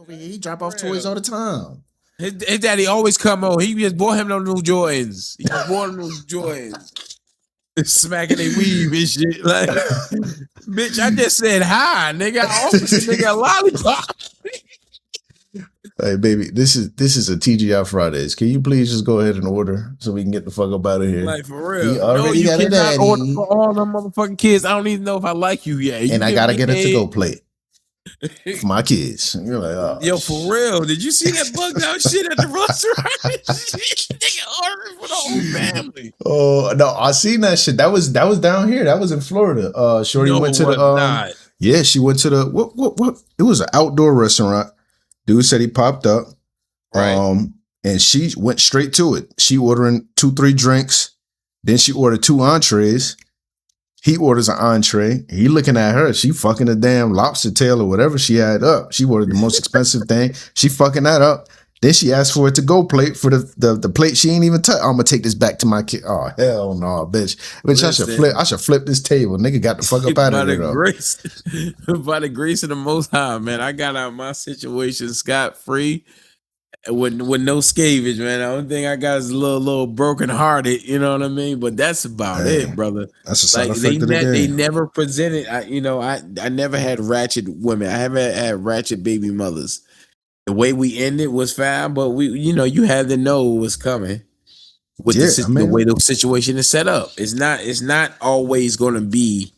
over here. He drop off toys all the time. His daddy always come on. He just bought him them new Jordans. He just bought him those Jordans. Smacking their weave and shit. Like, bitch, I just said hi, nigga. I offered this nigga a lollipop. Hey, baby, this is a TGI Fridays. Can you please just go ahead and order so we can get the fuck up out of here? Like, for real. He already you got a cannot daddy. order for all them motherfucking kids. I don't even know if I like you yet. And I gotta get a to-go plate for my kids. And you're like, oh, yo, for real. Did you see that bugged out shit at the restaurant? Nigga ordering for the whole family. Oh no, I seen that shit. That was down here. That was in Florida. Shorty went to the yeah, she went to the what? It was an outdoor restaurant. Dude said he popped up. Right. And she went straight to it. She ordering 2-3 drinks. Then she ordered 2 entrees. He orders an entree. He looking at her. She fucking a damn lobster tail or whatever she had up. She ordered the most expensive thing. She fucking that up. Then she asked for a to-go plate for the plate she ain't even touch. I'm gonna take this back to my kid. Oh hell no, bitch. Bitch, I should flip this table. Nigga got the fuck up out of there. By the grace of the Most High, man, I got out my situation scot-free with no scavenge, man. The only thing I got is a little broken hearted, you know what I mean? But that's about it, brother. That's a side effect of the game. They never presented. I never had ratchet women. I haven't had ratchet baby mothers. The way we ended was fine, but you had to know what was coming with the way the situation is set up. It's not always going to be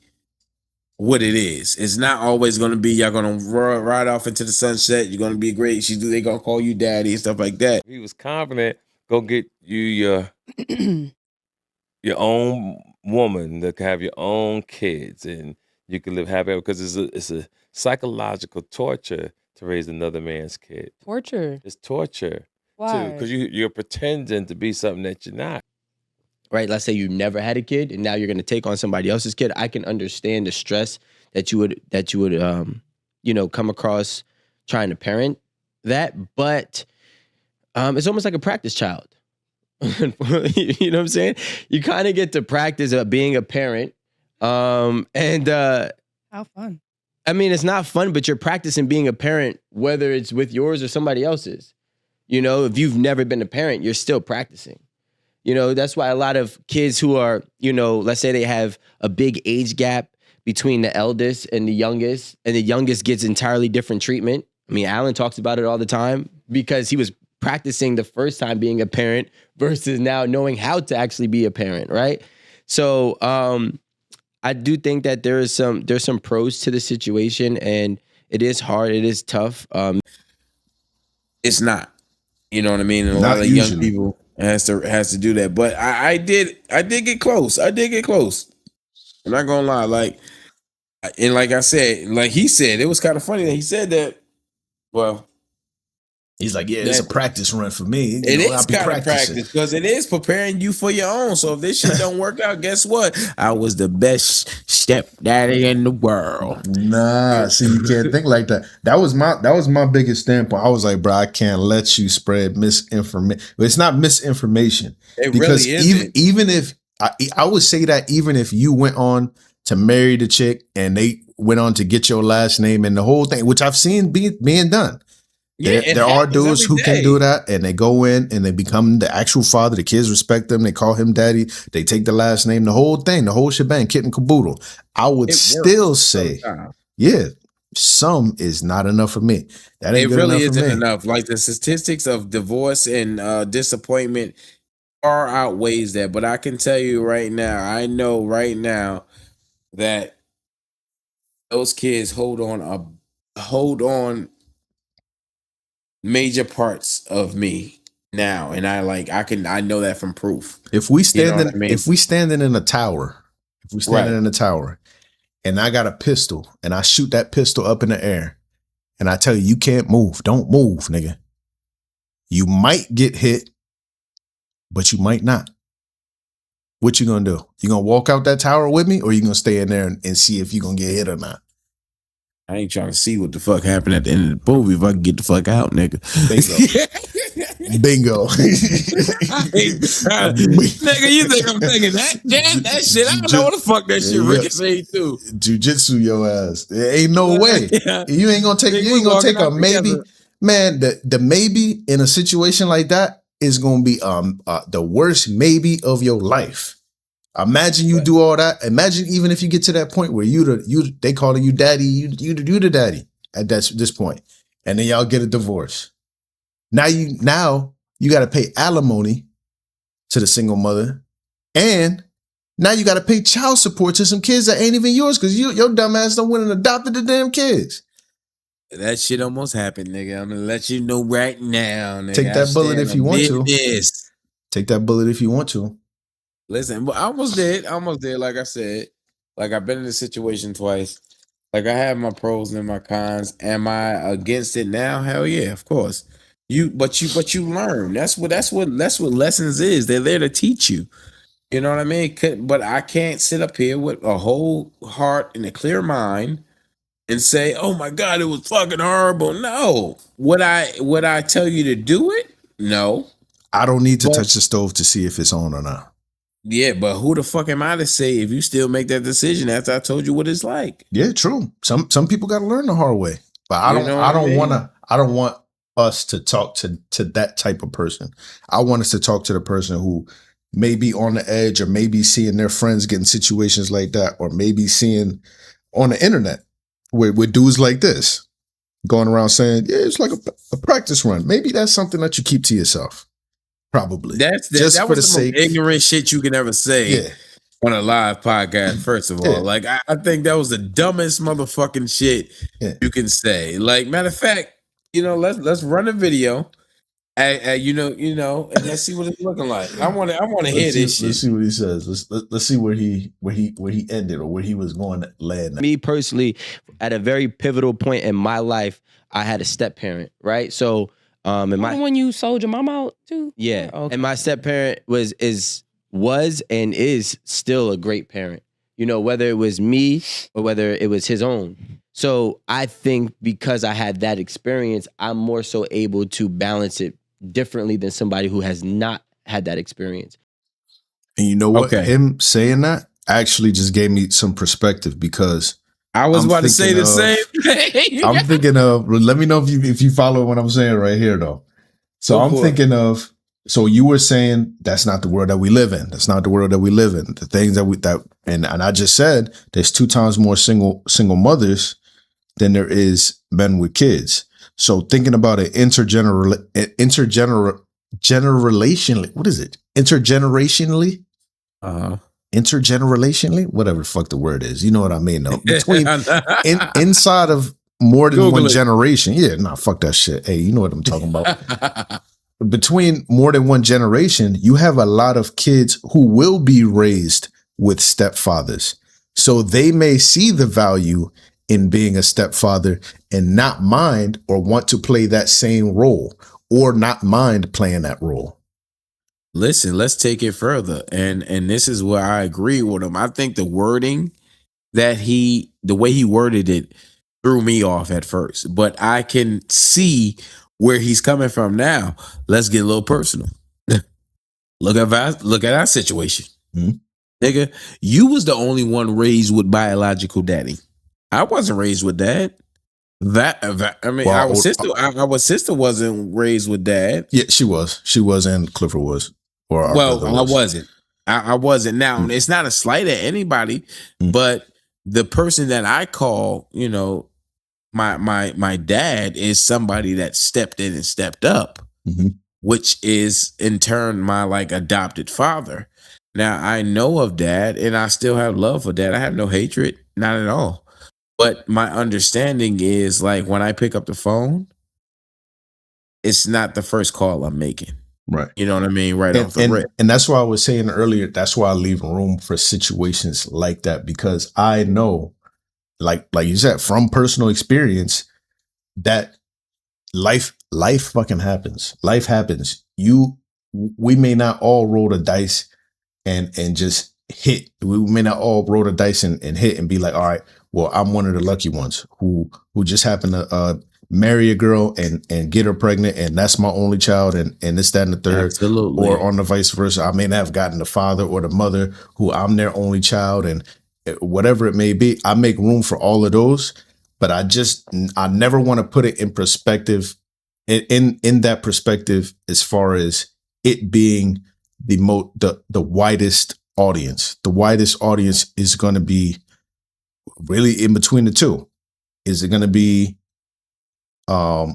what it is. It's not always going to be y'all going to ride off into the sunset. You're going to be great. They going to call you daddy and stuff like that. He was confident. Go get you your own woman that can have your own kids and you can live happy because it's a psychological torture to raise another man's kid. Torture. It's torture. Why? Because you're pretending to be something that you're not. Right? Let's say you never had a kid and now you're going to take on somebody else's kid. I can understand the stress that you would come across trying to parent that, but it's almost like a practice child. You know what I'm saying? You kind of get to practice being a parent. How fun. I mean, it's not fun, but you're practicing being a parent, whether it's with yours or somebody else's. If you've never been a parent, you're still practicing. That's why a lot of kids who are, let's say they have a big age gap between the eldest and the youngest gets entirely different treatment. I mean, Alan talks about it all the time because he was practicing the first time being a parent versus now knowing how to actually be a parent, right? So, I do think that there's some pros to the situation, and it is hard. It is tough. It's not, you know what I mean. And a lot of young people has to do that. But I did get close. I did get close. I'm not gonna lie. Like I said, like he said, it was kind of funny that he said that. Well. He's like, yeah, it's a practice run for me. It is kind of practice because it is preparing you for your own. So if this shit don't work out, guess what? I was the best stepdaddy in the world. Nah, see, you can't think like that. That was my biggest standpoint. I was like, bro, I can't let you spread misinformation. It's not misinformation. It because really isn't. Even if I would say that even if you went on to marry the chick and they went on to get your last name and the whole thing, which I've seen being done. Yeah, there are dudes who can do that, and they go in and they become the actual father. The kids respect them. They call him daddy. They take the last name, the whole thing, the whole shebang, kit and caboodle. I would still say, yeah, some is not enough for me. That ain't it good really enough for isn't me. enough. Like the statistics of divorce and disappointment far outweighs that. But I can tell you right now, I know right now that those kids hold on major parts of me now, and I know that from proof. If we standing in a tower, and I got a pistol and I shoot that pistol up in the air, and I tell you can't move, don't move, nigga. You might get hit, but you might not. What you gonna do? You gonna walk out that tower with me, or you gonna stay in there and see if you gonna get hit or not? I ain't trying to see what the fuck happened at the end of the movie if I can get the fuck out, nigga. Bingo. Nigga, you think I'm thinking that shit? I don't know what the fuck that shit ricochet too. Jiu-jitsu your ass. There ain't no way. You ain't gonna take a maybe. man, the maybe in a situation like that is gonna be the worst maybe of your life. Imagine you do all that. Imagine even if you get to that point where they calling you daddy, you the daddy at this point, and then y'all get a divorce. Now you got to pay alimony to the single mother, and now you got to pay child support to some kids that ain't even yours because your dumb ass don't went and adopted the damn kids. That shit almost happened, nigga. I'm gonna let you know right now, nigga. Take that bullet if you want to. This. Take that bullet if you want to. Listen, but I almost did. Like I said, like I've been in this situation twice. Like I have my pros and my cons. Am I against it now? Hell yeah, of course. But you learn. That's what lessons is. They're there to teach you. You know what I mean? But I can't sit up here with a whole heart and a clear mind and say, "Oh my God, it was fucking horrible." No. Would I tell you to do it? No. I don't need to touch the stove to see if it's on or not. Yeah, but who the fuck am I to say if you still make that decision after I told you what it's like? Yeah, true. Some people got to learn the hard way. But I don't want us to talk to that type of person. I want us to talk to the person who may be on the edge or maybe seeing their friends getting situations like that, or maybe seeing on the internet with dudes like this going around saying, yeah, it's like a practice run. Maybe that's something that you keep to yourself. Probably. That was the most ignorant shit you can ever say on a live podcast, first of all. Like, I think that was the dumbest motherfucking shit you can say. Like, matter of fact, let's run a video. And let's see what it's looking like. I want to hear this shit. Let's see what he says. Let's see where he ended or where he was going to land. Me personally, at a very pivotal point in my life, I had a step parent, right? So, when you sold your mom out too? Yeah, okay. And my step parent was and is still a great parent. Whether it was me or whether it was his own. So I think because I had that experience, I'm more so able to balance it differently than somebody who has not had that experience. And you know what? Him saying that actually just gave me some perspective, because I was about to say the same thing. I'm thinking of, let me know if you follow what I'm saying right here though. So I'm thinking of, so you were saying that's not the world that we live in. That's not the world that we live in. The things and I just said there's 2 times more single mothers than there is men with kids. So thinking about it intergenerationally, what is it? Intergenerationally, whatever the fuck the word is. You know what I mean, though. Between inside of more than Google one it. generation. Yeah, fuck that shit. Hey, you know what I'm talking about. Between more than one generation, you have a lot of kids who will be raised with stepfathers. So they may see the value in being a stepfather and not mind or want to play that same role, or not mind playing that role. Listen, let's take it further. And this is where I agree with him. I think the wording the way he worded it threw me off at first, but I can see where he's coming from now. Let's get a little personal. Look at our situation. Mm-hmm. Nigga, you was the only one raised with biological daddy. I wasn't raised with dad. Our sister wasn't raised with dad. Yeah, she was, and Clifford was. I wasn't. I wasn't. Now, It's not a slight at anybody, but the person that I call, my dad is somebody that stepped in and stepped up, which is in turn my adopted father. Now, I know of dad and I still have love for dad. I have no hatred, not at all. But my understanding is when I pick up the phone, it's not the first call I'm making. Right. You know what I mean? Off the rip. And that's why I was saying earlier, that's why I leave room for situations like that, because I know, like you said, from personal experience, that life fucking happens. Life happens. We may not all roll the dice and just hit. We may not all roll the dice and hit and be like, all right, well, I'm one of the lucky ones who just happened to marry a girl and get her pregnant, and that's my only child, and this, that, and the third. Absolutely. Or on the vice versa, I may not have gotten the father or the mother who I'm their only child, and whatever it may be. I make room for all of those, but I never want to put it in perspective in that perspective, as far as it being the widest audience, the widest audience is going to be really in between the two. Is it going to be a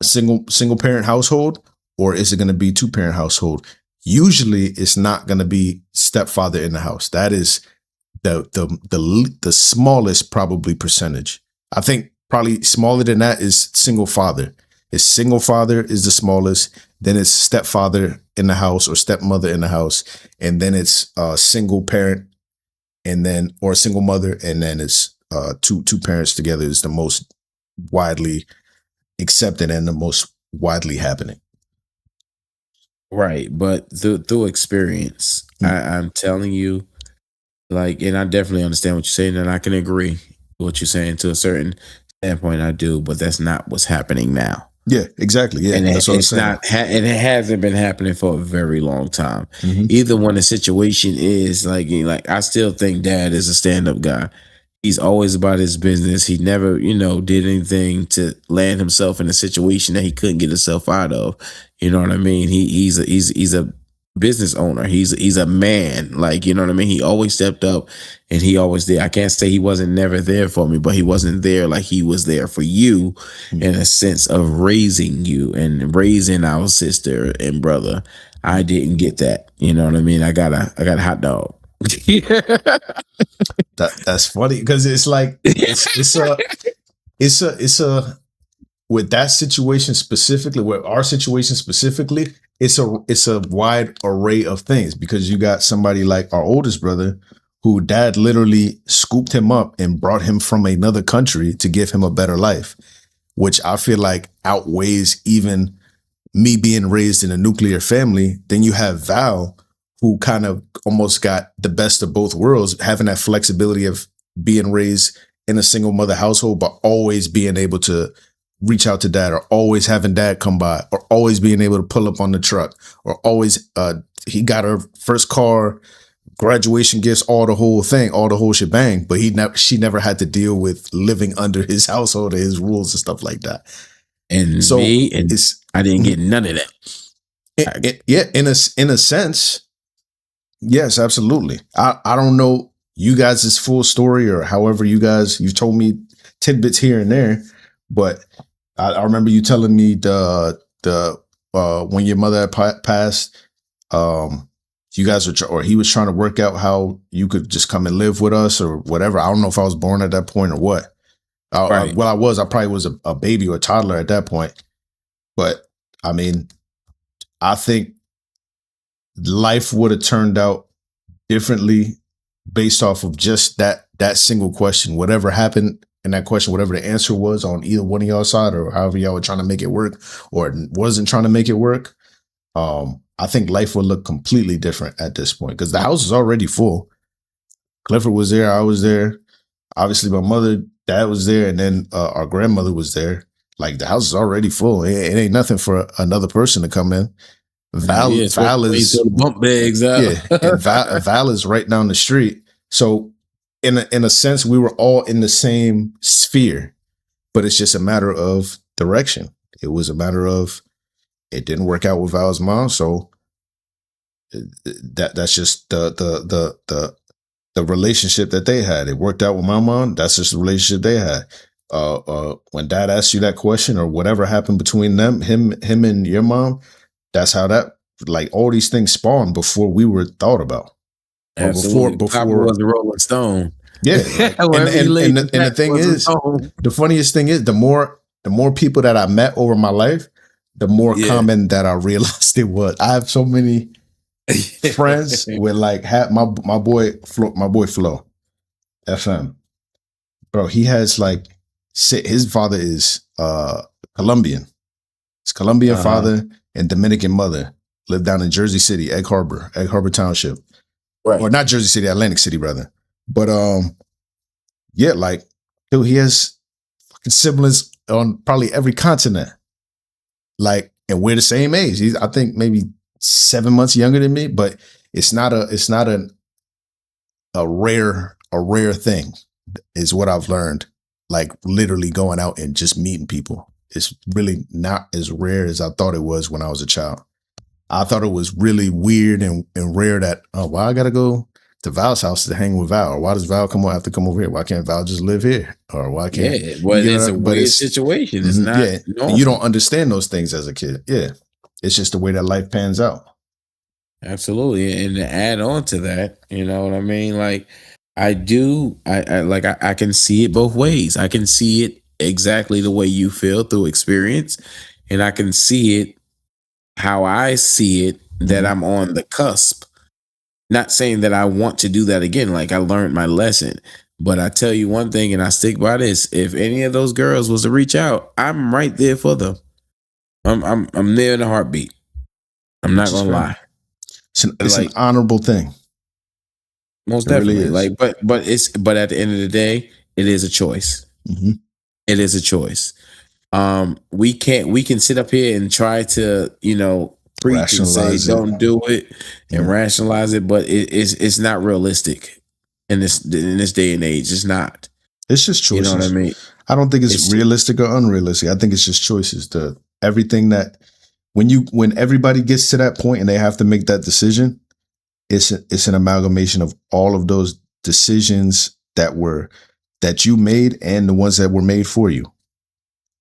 single parent household, or is it going to be 2-parent household? Usually, it's not going to be stepfather in the house. That is the smallest probably percentage. I think probably smaller than that is single father. Is single father is the smallest. Then it's stepfather in the house or stepmother in the house, and then it's single parent, and then or single mother, and then it's two parents together is the most widely accepted and the most widely happening. Right, but through experience, I'm telling you, like, and I definitely understand what you're saying, and I can agree with what you're saying to a certain standpoint. I do, but that's not what's happening now. Yeah, exactly. Yeah, and that's what I'm it's saying. not, and it hasn't been happening for a very long time. Mhm. Either when the situation is like I still think Dad is a stand-up guy. He's always about his business. He never, did anything to land himself in a situation that he couldn't get himself out of. You know what I mean? He's a business owner. He's a man. Like, you know what I mean? He always stepped up and he always did. I can't say he wasn't never there for me, but he wasn't there like he was there for you in a sense of raising you and raising our sister and brother. I didn't get that. You know what I mean? I got a hot dog. That's funny because it's like it's a with that situation specifically, with our situation specifically, it's a wide array of things because you got somebody like our oldest brother who Dad literally scooped him up and brought him from another country to give him a better life, which I feel like outweighs even me being raised in a nuclear family. Then you have Val, who kind of almost got the best of both worlds, having that flexibility of being raised in a single mother household, but always being able to reach out to Dad, or always having Dad come by, or always being able to pull up on the truck, or always he got her first car, graduation gifts, all the whole shebang. But she never had to deal with living under his household and his rules and stuff like that. And so I didn't get none of that. In a sense, yes, absolutely. I don't know you guys' full story or however you've told me tidbits here and there, but I remember you telling me the when your mother had passed, you guys were he was trying to work out how you could just come and live with us or whatever. I don't know if I was born at that point or what. Right. I probably was a baby or a toddler at that point. But I mean, I think life would have turned out differently based off of just that single question. Whatever happened in that question, whatever the answer was on either one of y'all side, or however y'all were trying to make it work or wasn't trying to make it work, I think life would look completely different at this point because the house is already full. Clifford was there. I was there. Obviously, my mother, Dad was there, and then our grandmother was there. Like, the house is already full. It ain't nothing for another person to come in. Val is bump bags out. Yeah, and Val is right down the street. So in a sense, we were all in the same sphere, but it's just a matter of direction. It was a matter of it didn't work out with Val's mom, so that's just the relationship that they had. It worked out with my mom. That's just the relationship they had. When Dad asked you that question or whatever happened between him and your mom, that's how that, like, all these things spawned before we were thought about. Absolutely. Before was a Rolling Stone. Yeah. Like, and the thing is, the funniest thing is, the more people that I met over my life, the more common that I realized it was. I have so many friends with like my boy Flo FM, bro. He has like his father is Colombian. His Colombian father and Dominican mother live down in Jersey City, Egg Harbor Township, right? Or not Jersey City, Atlantic City, brother. But yeah, like, dude, he has fucking siblings on probably every continent. Like, and we're the same age. He's, I think, maybe 7 months younger than me, but it's not a rare thing, is what I've learned. Like, literally going out and just meeting people. it's really not as rare as I thought it was when I was a child. I thought it was really weird and rare that, why I gotta go to Val's house to hang with Val, or why does Val have to come over here? Why can't Val just live here? Or why can't? Yeah, well, it's a weird situation. It's not. Yeah, and you don't understand those things as a kid. Yeah, it's just the way that life pans out. Absolutely, and to add on to that, you know what I mean? Like, I can see it both ways. I can see it exactly the way you feel through experience, and I can see it how I see it, that I'm on the cusp. Not saying that I want to do that again. Like, I learned my lesson, but I tell you one thing, and I stick by this: if any of those girls was to reach out, I'm right there for them. I'm there in a heartbeat. I'm not gonna lie. It's like, an honorable thing. Most definitely. Really, like, but at the end of the day, it is a choice. Mm-hmm. It is a choice. We can sit up here and try to, preach and say don't do it and rationalize it, but it's not realistic in this day and age. It's not. It's just choices. You know what I mean? I don't think it's realistic or unrealistic. I think it's just choices. Everything that when everybody gets to that point and they have to make that decision, it's an amalgamation of all of those decisions that you made and the ones that were made for you.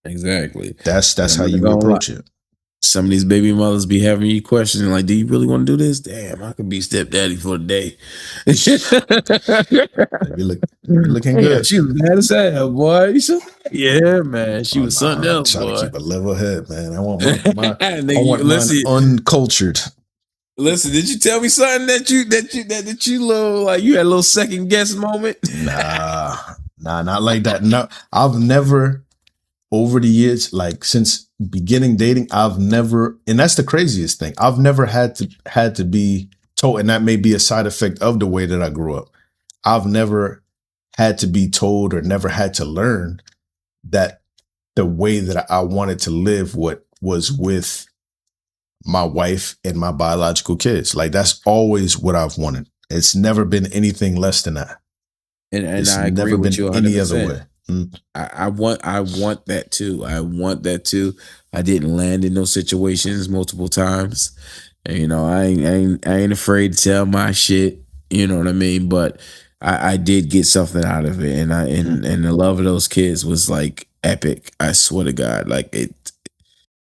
Exactly. That's how you approach it. Some of these baby mothers be having you questioning, like, do you really want to do this? Damn, I could be stepdaddy for the day. looking good. Yeah, she was mad as hell, boy. Yeah, man. She was something else, boy. I'm trying to keep a level head, man. I want mine uncultured. Listen, did you tell me something that you little, like, you had a little second guess moment? Nah, not like that. No, I've never, over the years, like since beginning dating, I've never, and that's the craziest thing. I've never had to be told, and that may be a side effect of the way that I grew up. I've never had to be told or never had to learn that the way that I wanted to live was with my wife and my biological kids. Like, that's always what I've wanted. It's never been anything less than that. And I agree with you 100%. Any other way. I want that too. I want that too. I didn't land in those situations multiple times. And, I ain't afraid to tell my shit. You know what I mean? But I did get something out of it, and and the love of those kids was like epic. I swear to God, like it.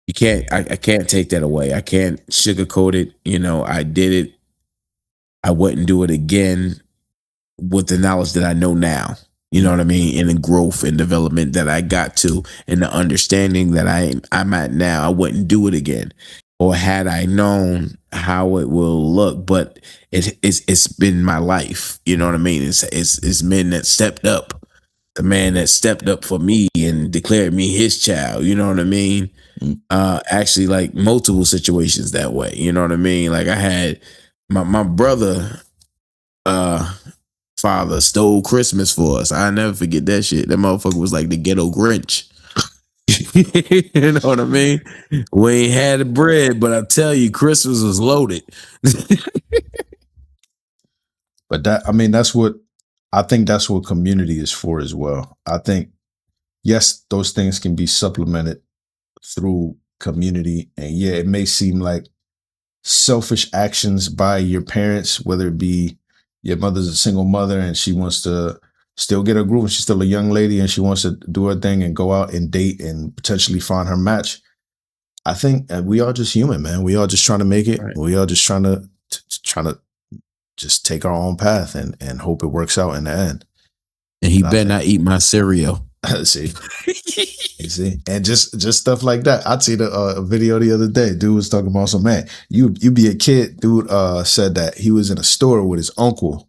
You can't. I can't take that away. I can't sugarcoat it. I did it. I wouldn't do it again with the knowledge that I know now. You know what I mean? And the growth and development that I got to, and the understanding that I'm at now, I wouldn't do it again. Or had I known how it will look, but it's been my life. You know what I mean? It's men that stepped up, the man that stepped up for me and declared me his child. You know what I mean? Actually, like multiple situations that way. You know what I mean? Like, I had my brother, father stole Christmas for us. I never forget that shit. That motherfucker was like the ghetto Grinch. You know what I mean? We ain't had the bread, but I tell you, Christmas was loaded. But that's what community is for as well. I think, yes, those things can be supplemented through community. And yeah, it may seem like selfish actions by your parents, whether it be your mother's a single mother and she wants to still get her groove, and she's still a young lady and she wants to do her thing and go out and date and potentially find her match. I think we are just human, man. We are just trying to make it. Right. We are just trying to just take our own path and hope it works out in the end. And he better not eat my cereal. See, you see, and just stuff like that. I seen a video the other day. Dude was talking about man. You be a kid. Dude said that he was in a store with his uncle,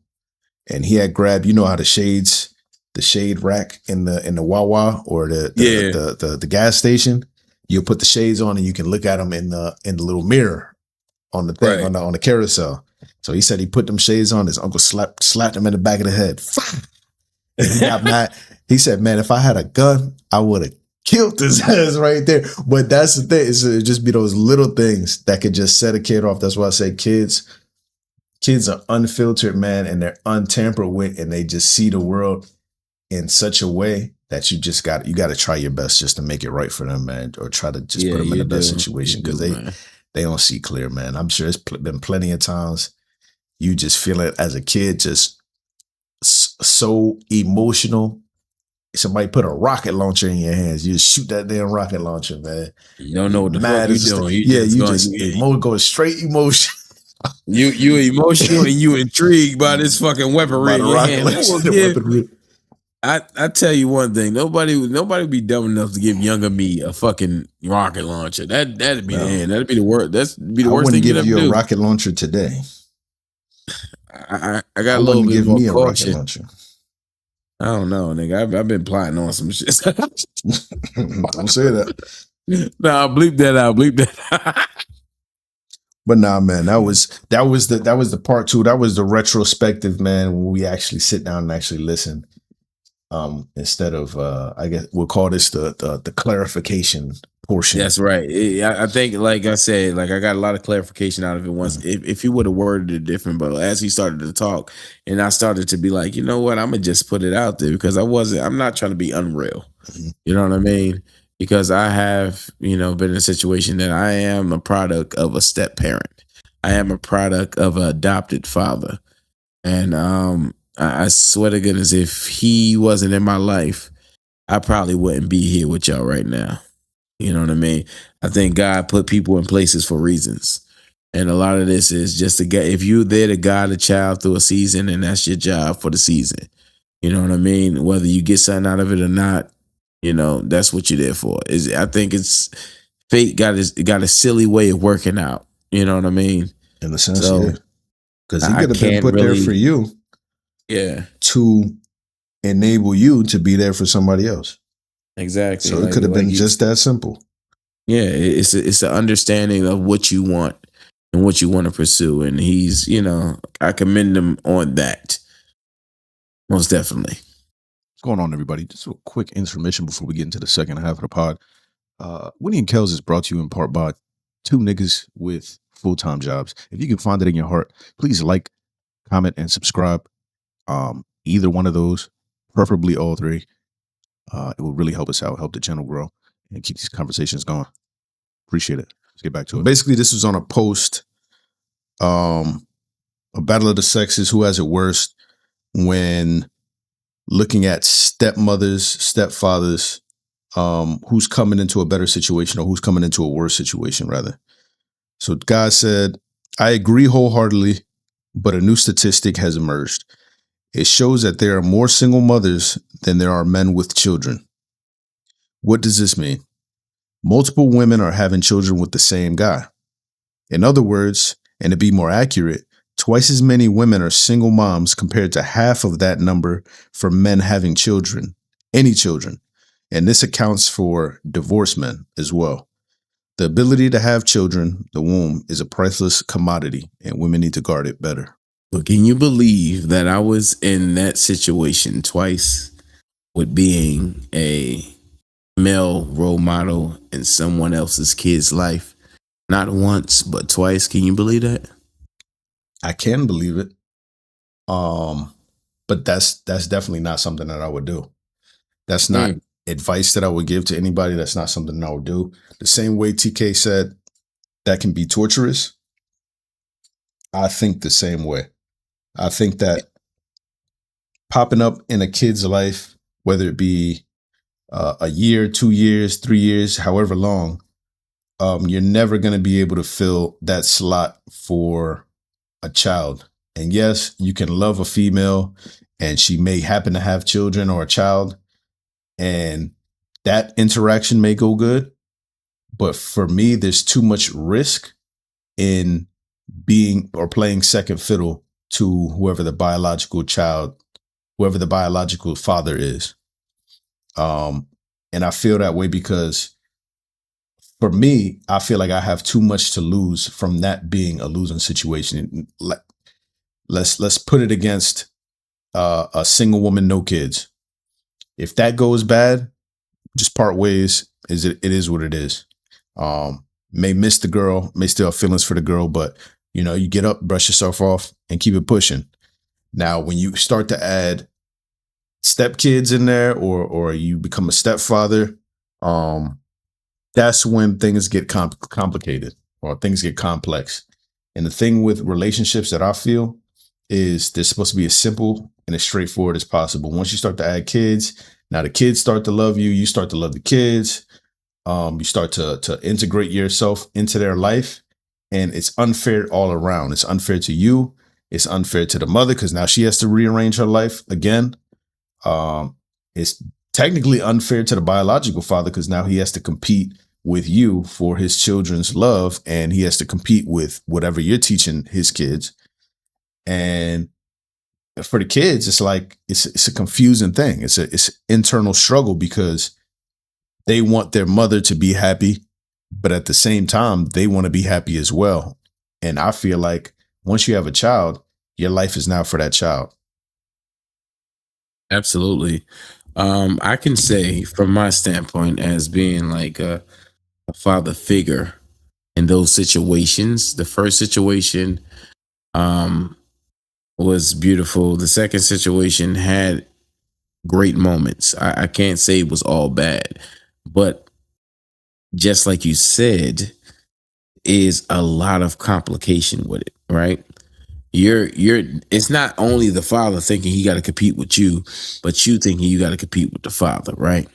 and he had grabbed, how the shade rack in the Wawa or the gas station. You put the shades on and you can look at them in the little mirror on the thing, right, on the carousel. So he said he put them shades on. His uncle slapped him in the back of the head. And he got mad. He said, man, if I had a gun, I would have killed his ass right there. But that's the thing. It just be those little things that could just set a kid off. That's why I say kids are unfiltered, man, and they're untampered with, and they just see the world in such a way that you got to try your best just to make it right for them, man, or try to just put them in the best situation because they don't see clear, man. I'm sure it's been plenty of times you just feel it as a kid, just so emotional. Somebody put a rocket launcher in your hands. You just shoot that damn rocket launcher, man. You don't know what the fuck you doing. You going straight emotion. You emotional and you intrigued by this fucking weaponry in your hand. I tell you one thing. Nobody would be dumb enough to give younger me a fucking rocket launcher. That'd be the end. That'd be the worst. That'd be the worst thing you'd ever do. I wouldn't give you a rocket launcher today. I got a little bit give more me a caution. rocket launcher. I don't know, nigga. I've been plotting on some shit. Don't say that. Nah, bleep that out. But nah, man, that was the part 2. That was the retrospective, man, when we actually sit down and actually listen. Instead of I guess we'll call this the clarification portion. That's right. I think, like I said, like I got a lot of clarification out of it once. If he would have worded it different, but as he started to talk, and I started to be like, you know what, I'm gonna just put it out there because I'm not trying to be unreal. You know what I mean? Because I have, been in a situation that I am a product of a step parent. I am a product of an adopted father, and I swear to goodness, if he wasn't in my life, I probably wouldn't be here with y'all right now. You know what I mean? I think God put people in places for reasons. And a lot of this is just to get, if you're there to guide a child through a season, and that's your job for the season. You know what I mean? Whether you get something out of it or not, that's what you're there for. I think it's fate got a silly way of working out. You know what I mean? In the sense, because he could have been put there for you. Yeah. To enable you to be there for somebody else. Exactly. So it could have been just that simple. Yeah, it's an understanding of what you want and what you want to pursue. And he's, I commend him on that. Most definitely. What's going on, everybody? Just a quick intermission before we get into the second half of the pod. Winny and Kels is brought to you in part by 2 niggas with full-time jobs. If you can find it in your heart, please like, comment, and subscribe. Either one of those, preferably all 3. It will really help us out, help the channel grow, and keep these conversations going. Appreciate it. Let's get back to it. Basically, this was on a post, a battle of the sexes, who has it worst when looking at stepmothers, stepfathers, who's coming into a better situation or who's coming into a worse situation, rather. So guy said, I agree wholeheartedly, but a new statistic has emerged. It shows that there are more single mothers than there are men with children. What does this mean? Multiple women are having children with the same guy. In other words, and to be more accurate, twice as many women are single moms compared to half of that number for men having children, any children. And this accounts for divorced men as well. The ability to have children, the womb, is a priceless commodity, and women need to guard it better. But can you believe that I was in that situation twice with being a male role model in someone else's kid's life? Not once, but twice. Can you believe that? I can believe it. But that's definitely not something that I would do. That's not advice that I would give to anybody. That's not something I would do. The same way TK said that can be torturous, I think the same way. I think that popping up in a kid's life, whether it be a year, 2 years, 3 years, however long, you're never going to be able to fill that slot for a child. And yes, you can love a female and she may happen to have children or a child, and that interaction may go good. But for me, there's too much risk in being or playing second fiddle to whoever the biological father is. And I feel that way because for me, I feel like I have too much to lose from that being a losing situation. Let's put it against a single woman, no kids. If that goes bad, just part ways. It is what it is. May miss the girl, may still have feelings for the girl, but you get up, brush yourself off, and keep it pushing. Now, when you start to add stepkids in there, or you become a stepfather, that's when things get complicated or things get complex. And the thing with relationships that I feel is they're supposed to be as simple and as straightforward as possible. Once you start to add kids, now the kids start to love you, you start to love the kids, you start to integrate yourself into their life, and it's unfair all around. It's unfair to you. It's unfair to the mother because now she has to rearrange her life again. It's technically unfair to the biological father because now he has to compete with you for his children's love, and he has to compete with whatever you're teaching his kids. And for the kids, it's like it's a confusing thing. It's an internal struggle because they want their mother to be happy, but at the same time, they want to be happy as well. And I feel like once you have a child, your life is now for that child. Absolutely. I can say from my standpoint as being like a father figure in those situations, the first situation was beautiful. The second situation had great moments. I can't say it was all bad, but just like you said, is a lot of complication with it, right? You're it's not only the father thinking he got to compete with you, but you thinking you got to compete with the father, right?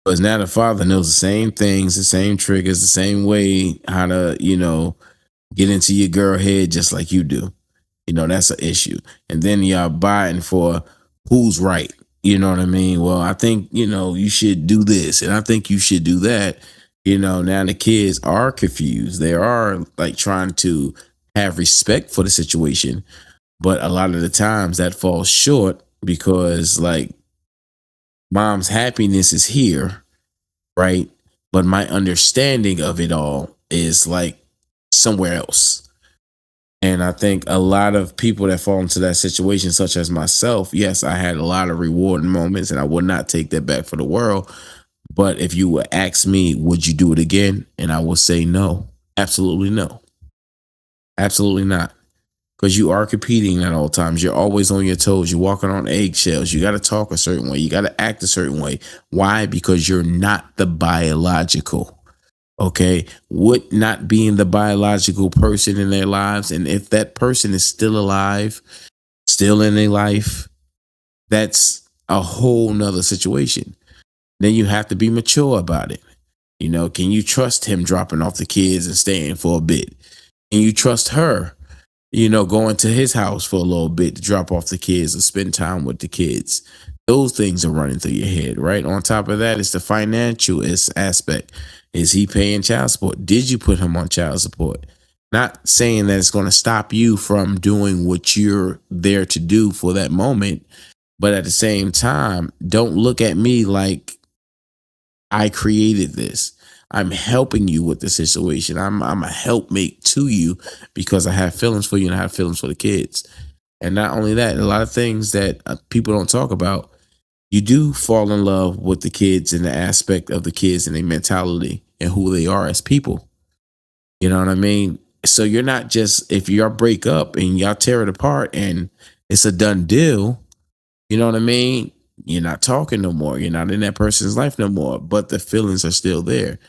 Because now the father knows the same things, the same triggers, the same way how to, get into your girl head just like you do. That's an issue. And then y'all buying for who's right. You know what I mean? Well, I think, you should do this and I think you should do that. Now the kids are confused. They are like trying to have respect for the situation. But a lot of the times that falls short because like mom's happiness is here, right? But my understanding of it all is like somewhere else. And I think a lot of people that fall into that situation, such as myself, yes, I had a lot of rewarding moments and I would not take that back for the world. But if you would ask me, would you do it again? And I will say no, absolutely no. Absolutely not. Because you are competing at all times. You're always on your toes. You're walking on eggshells. You got to talk a certain way. You got to act a certain way. Why? Because you're not the biological. Okay. With not being the biological person in their lives. And if that person is still alive, still in their life, that's a whole nother situation. Then you have to be mature about it. Can you trust him dropping off the kids and staying for a bit? Can you trust her, going to his house for a little bit to drop off the kids and spend time with the kids? Those things are running through your head, right? On top of that, it's the financial aspect. Is he paying child support? Did you put him on child support? Not saying that it's going to stop you from doing what you're there to do for that moment. But at the same time, don't look at me like I created this. I'm helping you with the situation. I'm a helpmate to you because I have feelings for you and I have feelings for the kids. And not only that, a lot of things that people don't talk about, you do fall in love with the kids and the aspect of the kids and their mentality and who they are as people. You know what I mean? So you're not just, if y'all break up and y'all tear it apart and it's a done deal, you know what I mean? You're not talking no more. You're not in that person's life no more, but the feelings are still there.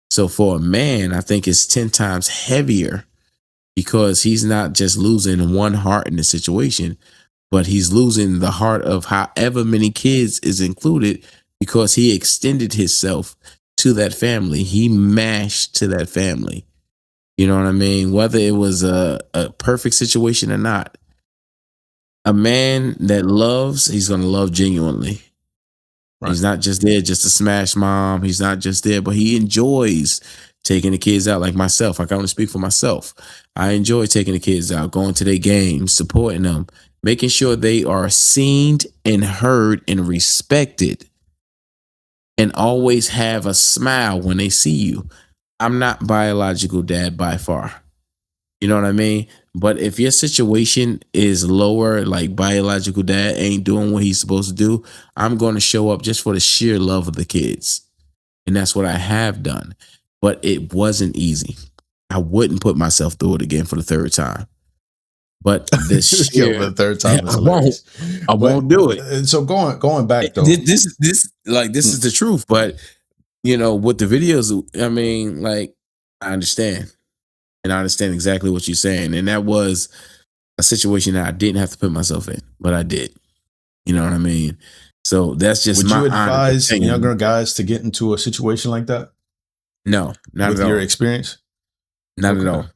So for a man, I think it's 10 times heavier because he's not just losing one heart in the situation, but he's losing the heart of however many kids is included because he extended himself to that family. He mashed to that family. You know what I mean? Whether it was a perfect situation or not, a man that loves, he's going to love genuinely. Right. He's not just there just to smash mom. He's not just there, but he enjoys taking the kids out like myself. I can only speak for myself. I enjoy taking the kids out, going to their games, supporting them, making sure they are seen and heard and respected, and always have a smile when they see you. I'm not biological dad by far. You know what I mean? But if your situation is lower, like biological dad ain't doing what he's supposed to do, I'm going to show up just for the sheer love of the kids. And that's what I have done. But it wasn't easy. I wouldn't put myself through it again for the third time. But the Yeah, for sheer, the third time is I won't. hilarious. I won't do it. And so going back though, This is the truth. But with the videos, I mean, like, I understand, and I understand exactly what you're saying, and that was a situation that I didn't have to put myself in, but I did. You know what I mean? So that's just would my you honest advise opinion. younger guys to get into a situation like that? No, not with at your all. experience? Not Okay. at all.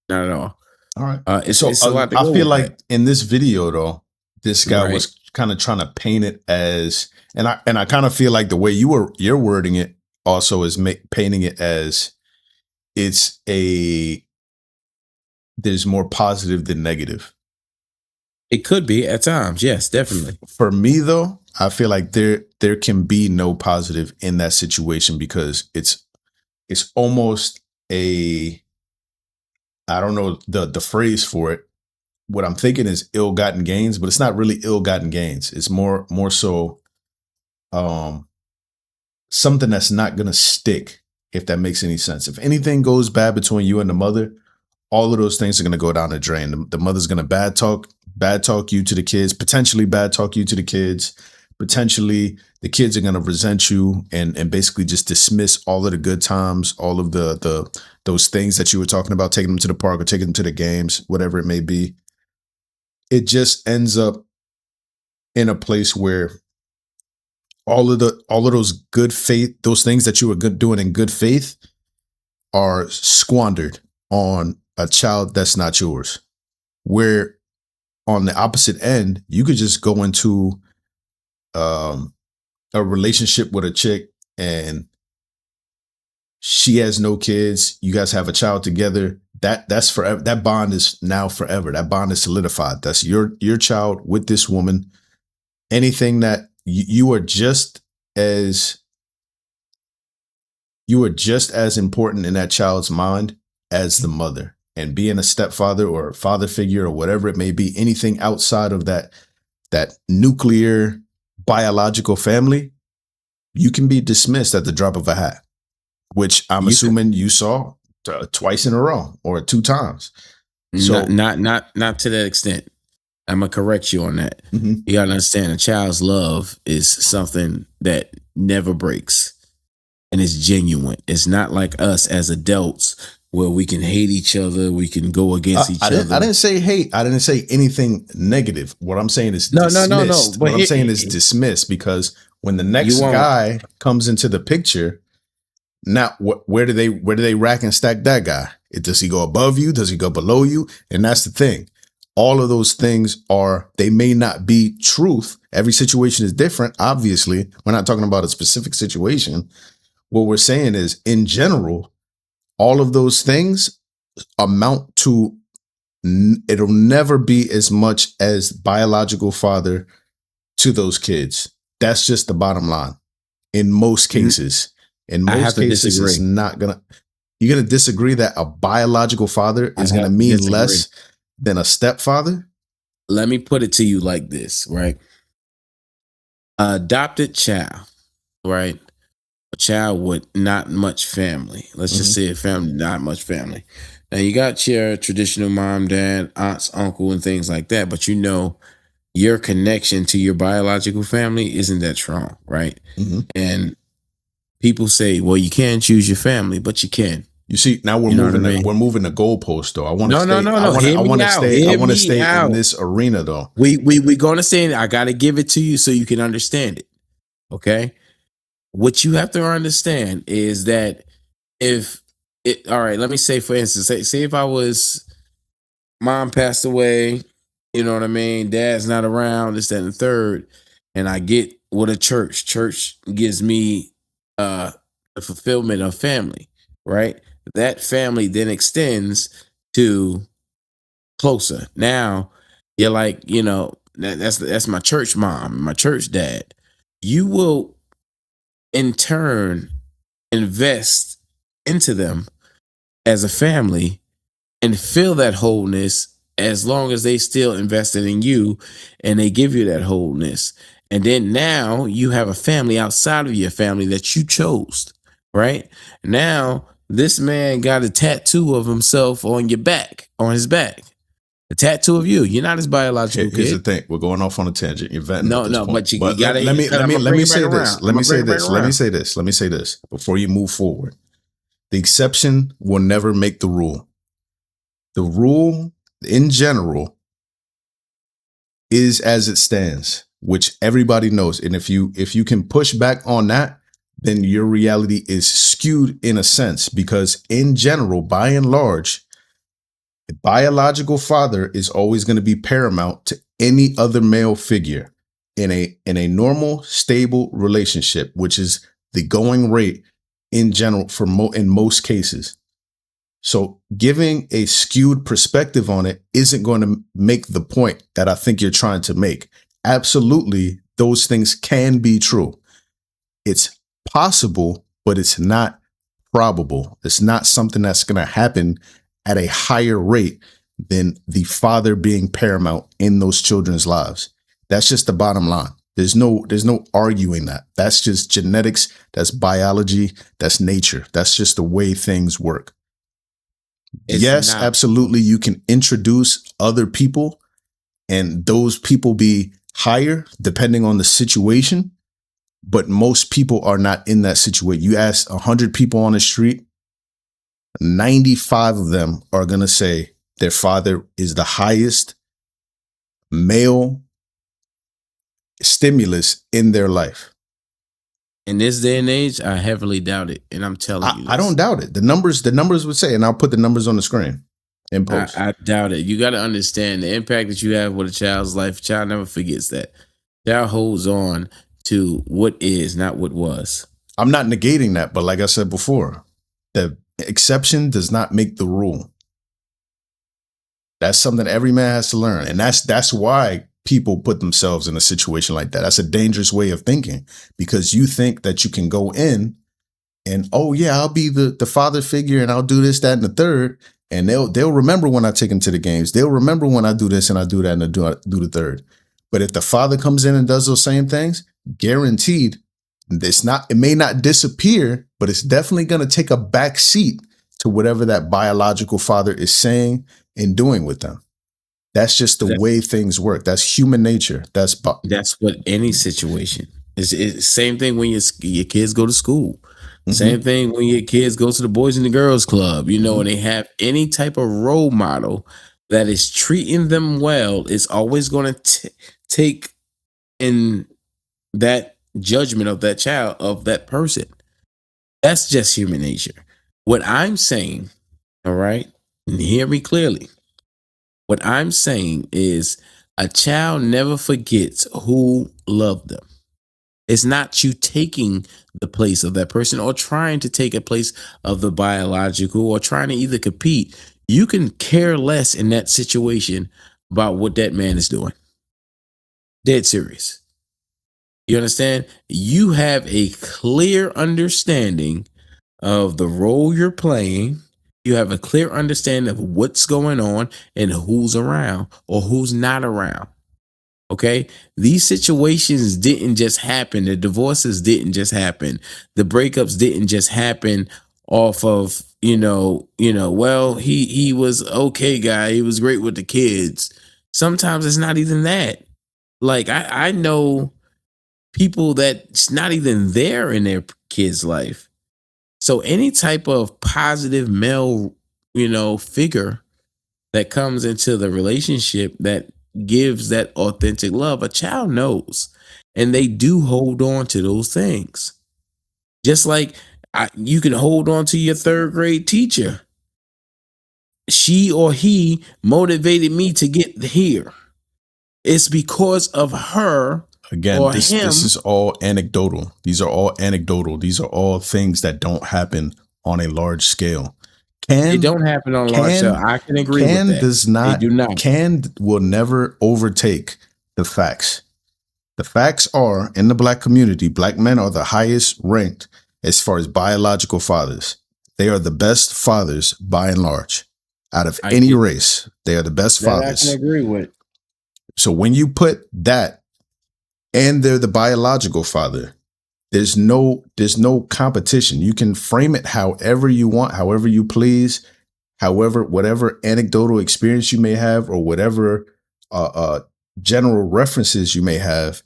Not at all. All right. It's So a lot to I go feel with like that. in this video though, this guy Right. was kind of trying to paint it as, and I kind of feel like the way you're wording it also is painting it as there's more positive than negative. It could be at times. Yes, definitely. For me though, I feel like there can be no positive in that situation because it's almost I don't know the phrase for it. What I'm thinking is ill-gotten gains, but it's not really ill-gotten gains. It's more so something that's not gonna stick, if that makes any sense. If anything goes bad between you and the mother, all of those things are gonna go down the drain. The mother's gonna bad talk you to the kids, potentially bad talk you to the kids. Potentially the kids are gonna resent you and basically just dismiss all of the good times, all of those things that you were talking about, taking them to the park or taking them to the games, whatever it may be. It just ends up in a place where all of those good faith, those things that you were doing in good faith are squandered on a child that's not yours. Where on the opposite end, you could just go into a relationship with a chick and she has no kids, you guys have a child together. That's forever. That bond is now forever. That bond is solidified. That's your child with this woman. Anything that you are just as important in that child's mind as the mother. And being a stepfather or a father figure or whatever it may be, anything outside of that nuclear biological family, you can be dismissed at the drop of a hat, which I'm assuming you saw twice in a row or 2 times. So not to that extent. I'm gonna correct you on that. Mhm. You gotta understand, a child's love is something that never breaks, and it's genuine. It's not like us as adults where we can hate each other, we can go against each other. I didn't say hate. I didn't say anything negative. What I'm saying is No. dismissed. But What I'm saying is dismissed because when the next guy comes into the picture, now where do they rack and stack that guy? Does he go above you? Does he go below you? And that's the thing. All of those things they may not be truth. Every situation is different. Obviously, we're not talking about a specific situation. What we're saying is, in general, all of those things amount to, it'll never be as much as biological father to those kids. That's just the bottom line. In most cases, disagree. It's not gonna. You're gonna disagree that a biological father is gonna mean less than a stepfather? Let me put it to you like this, right? Adopted child, right? A child with not much family. Let's just say a family, not much family. Now you got your traditional mom, dad, aunts, uncle, and things like that, but your connection to your biological family isn't that strong, right? And people say, well, you can't choose your family, but you can. You see, now we're moving the goalpost though. I want to stay. No. I want to stay in this arena though. We're gonna stay in it. I gotta give it to you so you can understand it. Okay. What you have to understand is that all right, let me say, for instance, say if I was, mom passed away, you know what I mean? Dad's not around, this, that, and the third, and I get with a church. Church gives me the fulfillment of family, right? That family then extends to closer. Now you're like, that's my church mom, my church dad. You will in turn invest into them as a family and feel that wholeness as long as they still invested in you and they give you that wholeness. And then now you have a family outside of your family that you chose, right? Now this man got a tattoo of himself on his back. A tattoo of you. You're not his biological Here's the kid. thing. We're going off on a tangent. You're venting at this point. But you gotta. let me say this. Let me say this. Let Let me say this before you move forward. The exception will never make the rule. The rule in general is as it stands, which everybody knows. And if you can push back on that, then your reality is skewed in a sense, because in general, by and large, the biological father is always going to be paramount to any other male figure in a normal, stable relationship, which is the going rate in general in most cases. So giving a skewed perspective on it isn't going to make the point that I think you're trying to make. Absolutely, those things can be true. It's possible, but it's not probable. It's not something that's going to happen at a higher rate than the father being paramount in those children's lives. That's just the bottom line. There's no arguing that. That's just genetics. That's biology. That's nature. That's just the way things work. Yes, absolutely. You can introduce other people and those people be higher depending on the situation. But most people are not in that situation. You ask 100 people on the street, 95 of them are going to say their father is the highest male stimulus in their life. In this day and age, I heavily doubt it. And I'm telling you, I don't doubt it. The numbers would say, and I'll put the numbers on the screen in post. I doubt it. You got to understand the impact that you have with a child's life. A child never forgets that. Child holds on to what is, not what was. I'm not negating that, but like I said before, the exception does not make the rule. That's something every man has to learn. And that's why people put themselves in a situation like that. That's a dangerous way of thinking, because you think that you can go in and, oh yeah, I'll be the father figure and I'll do this, that, and the third. And they'll remember when I take them to the games. They'll remember when I do this and I do that and I do the third. But if the father comes in and does those same things, guaranteed, it may not disappear, but it's definitely going to take a back seat to whatever that biological father is saying and doing with them. That's just the way things work. That's human nature. That's what any situation is. It's same thing when your kids go to school. Mm-hmm. Same thing when your kids go to the Boys and the Girls Club, and they have any type of role model that is treating them well. It's always going to take in that judgment of that child, of that person. That's just human nature. What I'm saying, all right, and hear me clearly. What I'm saying is a child never forgets who loved them. It's not you taking the place of that person or trying to take a place of the biological or trying to either compete. You can care less in that situation about what that man is doing. Dead serious. You understand? You have a clear understanding of the role you're playing. You have a clear understanding of what's going on and who's around or who's not around. Okay? These situations didn't just happen. The divorces didn't just happen. The breakups didn't just happen off of, well, he was okay guy. He was great with the kids. Sometimes it's not even that. Like I know people that's not even there in their kids' life. So any type of positive male, figure that comes into the relationship that gives that authentic love, a child knows, and they do hold on to those things. Just like you can hold on to your third grade teacher. She or he motivated me to get here. It's because of her. Again, this is all anecdotal. These are all anecdotal. These are all things that don't happen on a large scale. They don't happen on a large scale. I can agree with that. They do not. Can will never overtake the facts. The facts are, in the black community, black men are the highest ranked as far as biological fathers. They are the best fathers by and large. Out of any race, they are the best fathers. I can agree with. So when you put that, and they're the biological father, there's no competition. You can frame it however you want, however you please. However, whatever anecdotal experience you may have, or whatever general references you may have,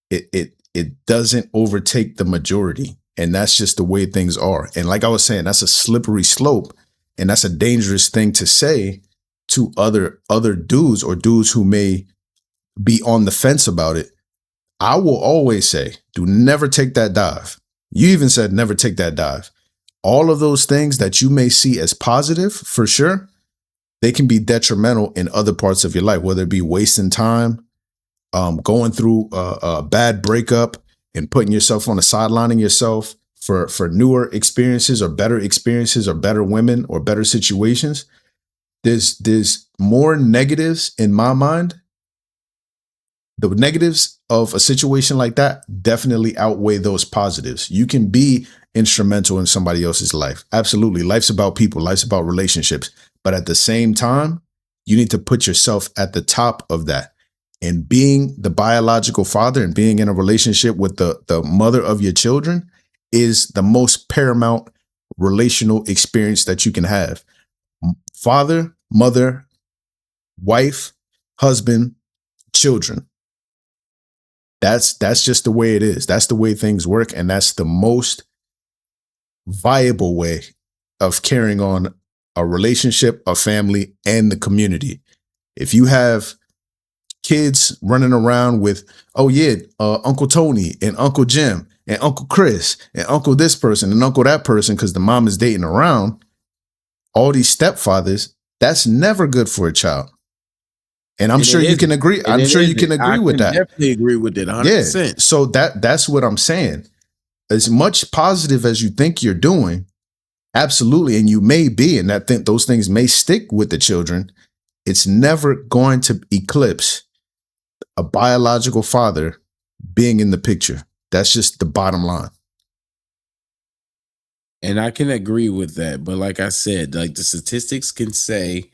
it doesn't overtake the majority. And that's just the way things are. And like I was saying, that's a slippery slope, and that's a dangerous thing to say to other dudes, or dudes who may be on the fence about it. I will always say, do never take that dive. You even said never take that dive. All of those things that you may see as positive, for sure, they can be detrimental in other parts of your life, whether it be wasting time, going through a bad breakup and putting yourself on the sidelining yourself for newer experiences or better women or better situations. There's more negatives in my mind. The negatives of a situation like that definitely outweigh those positives. You can be instrumental in somebody else's life. Absolutely. Life's about people. Life's about relationships. But at the same time, you need to put yourself at the top of that. And being the biological father and being in a relationship with the mother of your children is the most paramount relational experience that you can have. Father, mother, wife, husband, children. That's just the way it is. That's the way things work. And that's the most viable way of carrying on a relationship, a family, and the community. If you have kids running around with, Uncle Tony and Uncle Jim and Uncle Chris and Uncle this person and Uncle that person, because the mom is dating around, all these stepfathers, that's never good for a child. And I'm sure you can agree. I'm sure you can agree with that. Definitely agree with it. 100%. Yeah. So that's what I'm saying. As much positive as you think you're doing, absolutely, and you may be, and those things may stick with the children, it's never going to eclipse a biological father being in the picture. That's just the bottom line. And I can agree with that. But like I said, like the statistics can say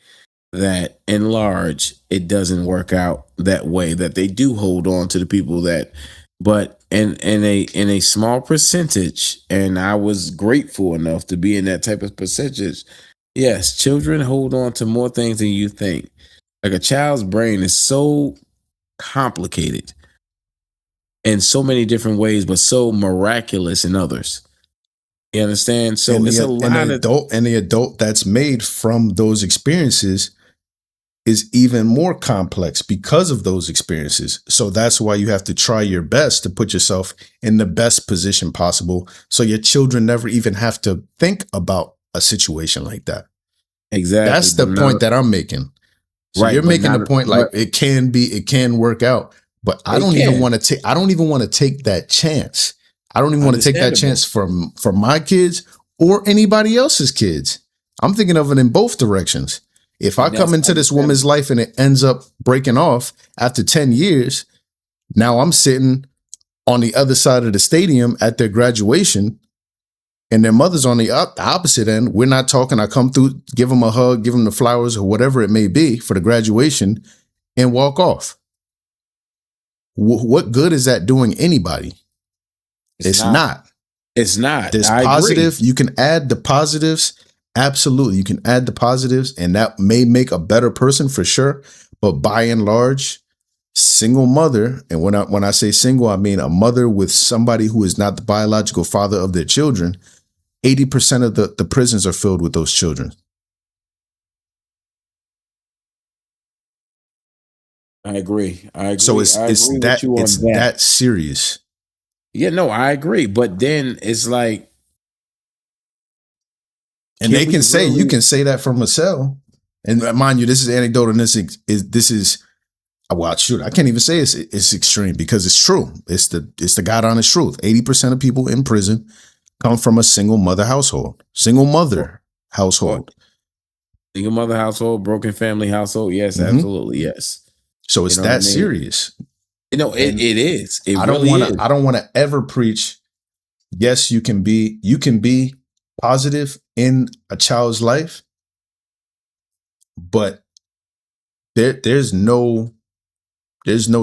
that in large, it doesn't work out that way, that they do hold on to the people that, but in a small percentage, and I was grateful enough to be in that type of percentage. Yes, children hold on to more things than you think. Like a child's brain is so complicated in so many different ways, but so miraculous in others. You understand? So and it's a lot the adult that's made from those experiences is even more complex because of those experiences. So that's why you have to try your best to put yourself in the best position possible, so your children never even have to think about a situation like that. Exactly. That's the point that I'm making. So Right, you're but making not- the point like it can work out, but I don't even want to take that chance. I don't even want to take that chance from my kids or anybody else's kids. I'm thinking of it in both directions. If I come into this woman's life and it ends up breaking off after 10 years, now I'm sitting on the other side of the stadium at their graduation, and their mother's on the opposite end. We're not talking. I come through, give them a hug, give them the flowers or whatever it may be for the graduation, and walk off. What good is that doing anybody? It's not. It's not. There's I positive. agree. You can add the positives. Absolutely. You can add the positives, and that may make a better person for sure. But by and large, single mother, and when I say single, I mean a mother with somebody who is not the biological father of their children, 80% of the prisons are filled with those children. I agree. So it's that serious. Yeah, no, I agree. But then it's like, and they can say, you can say that from a cell. And mind you, this is anecdotal, and this is well, shoot, I can't even say it's extreme, because it's true. It's the God honest truth. 80% of people in prison come from a single mother household. Single mother household. Single mother household, broken family household. Yes, absolutely. Yes. So it's that serious. You know, it is. It I really is. I don't want to ever preach, yes, you can be positive in a child's life, but there's no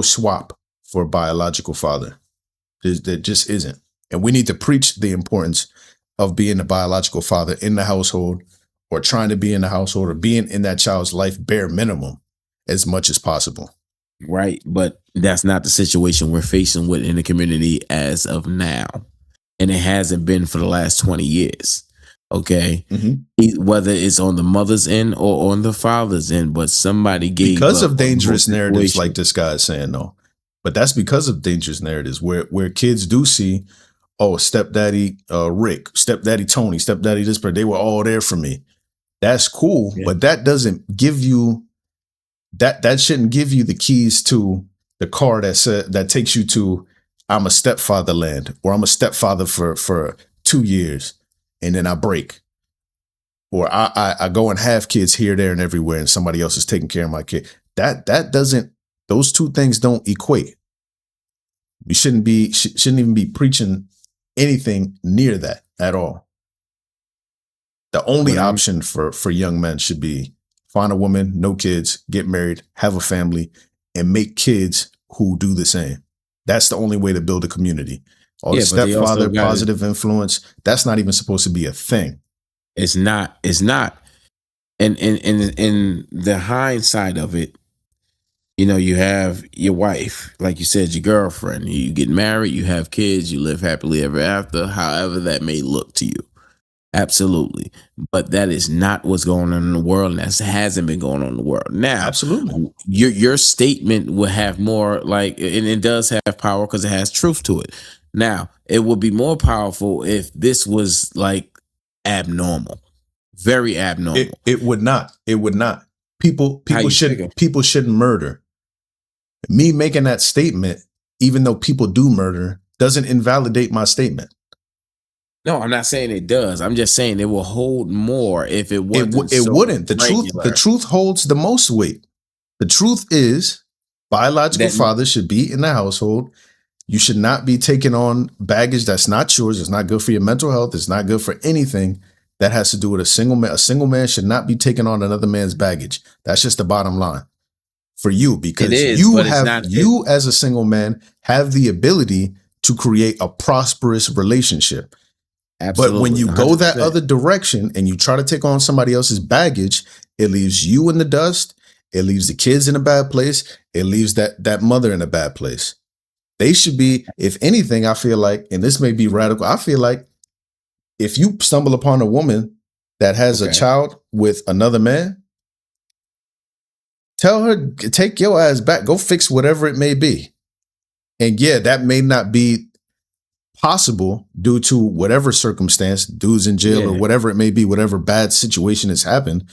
swap for a biological father. There just isn't. And we need to preach the importance of being a biological father in the household, or trying to be in the household or being in that child's life bare minimum as much as possible. Right. But that's not the situation we're facing with in the community as of now. And it hasn't been for the last 20 years. Okay. Whether it's on the mother's end or on the father's end, but somebody gave because up of dangerous on the narratives situation. like this guy is saying, though. But that's because of dangerous narratives where kids do see, oh, stepdaddy Rick, stepdaddy Tony, stepdaddy this, but they were all there for me. That's cool, Yeah. but that doesn't give you that shouldn't give you the keys to the car that takes you to I'm a stepfather land, or I'm a stepfather for 2 years and then I break. Or I go and have kids here, there, and everywhere, and somebody else is taking care of my kid. That doesn't, those two things don't equate. We shouldn't even be preaching anything near that at all. The only option for young men should be find a woman, no kids, get married, have a family, and make kids who do the same. That's the only way to build a community. Or Yeah, but they also stepfather, gotta- positive influence, that's not even supposed to be a thing. It's not. And in the hindsight of it, you know, you have your wife, like you said, your girlfriend. You get married, you have kids, you live happily ever after, however that may look to you. Absolutely. But that is not what's going on in the world, and that hasn't been going on in the world. Now, Absolutely. your statement will have more, like, and it does have power because it has truth to it. Now, it would be more powerful if this was like abnormal. Very abnormal. It would not. It would not. People you figure? shouldn't murder. Me making that statement, even though people do murder, doesn't invalidate my statement. No, I'm not saying it does. I'm just saying it will hold more if it wasn't. It so wouldn't. The regular. truth holds the most weight. The truth is biological That- fathers should be in the household. You should not be taking on baggage that's not yours. It's not good for your mental health. It's not good for anything that has to do with a single man. A single man should not be taking on another man's baggage. That's just the bottom line for you, because It is, you but it's have not- you as a single man have the ability to create a prosperous relationship. Absolutely, But when you go that 100%. other direction and you try to take on somebody else's baggage, it leaves you in the dust. It leaves the kids in a bad place. It leaves that mother in a bad place. They should be, if anything, I feel like, and this may be radical, I feel like if you stumble upon a woman that has a Okay. child with another man, tell her, take your ass back, go fix whatever it may be. And yeah, that may not be possible due to whatever circumstance, dude's in jail or Yeah. whatever it may be, whatever bad situation has happened.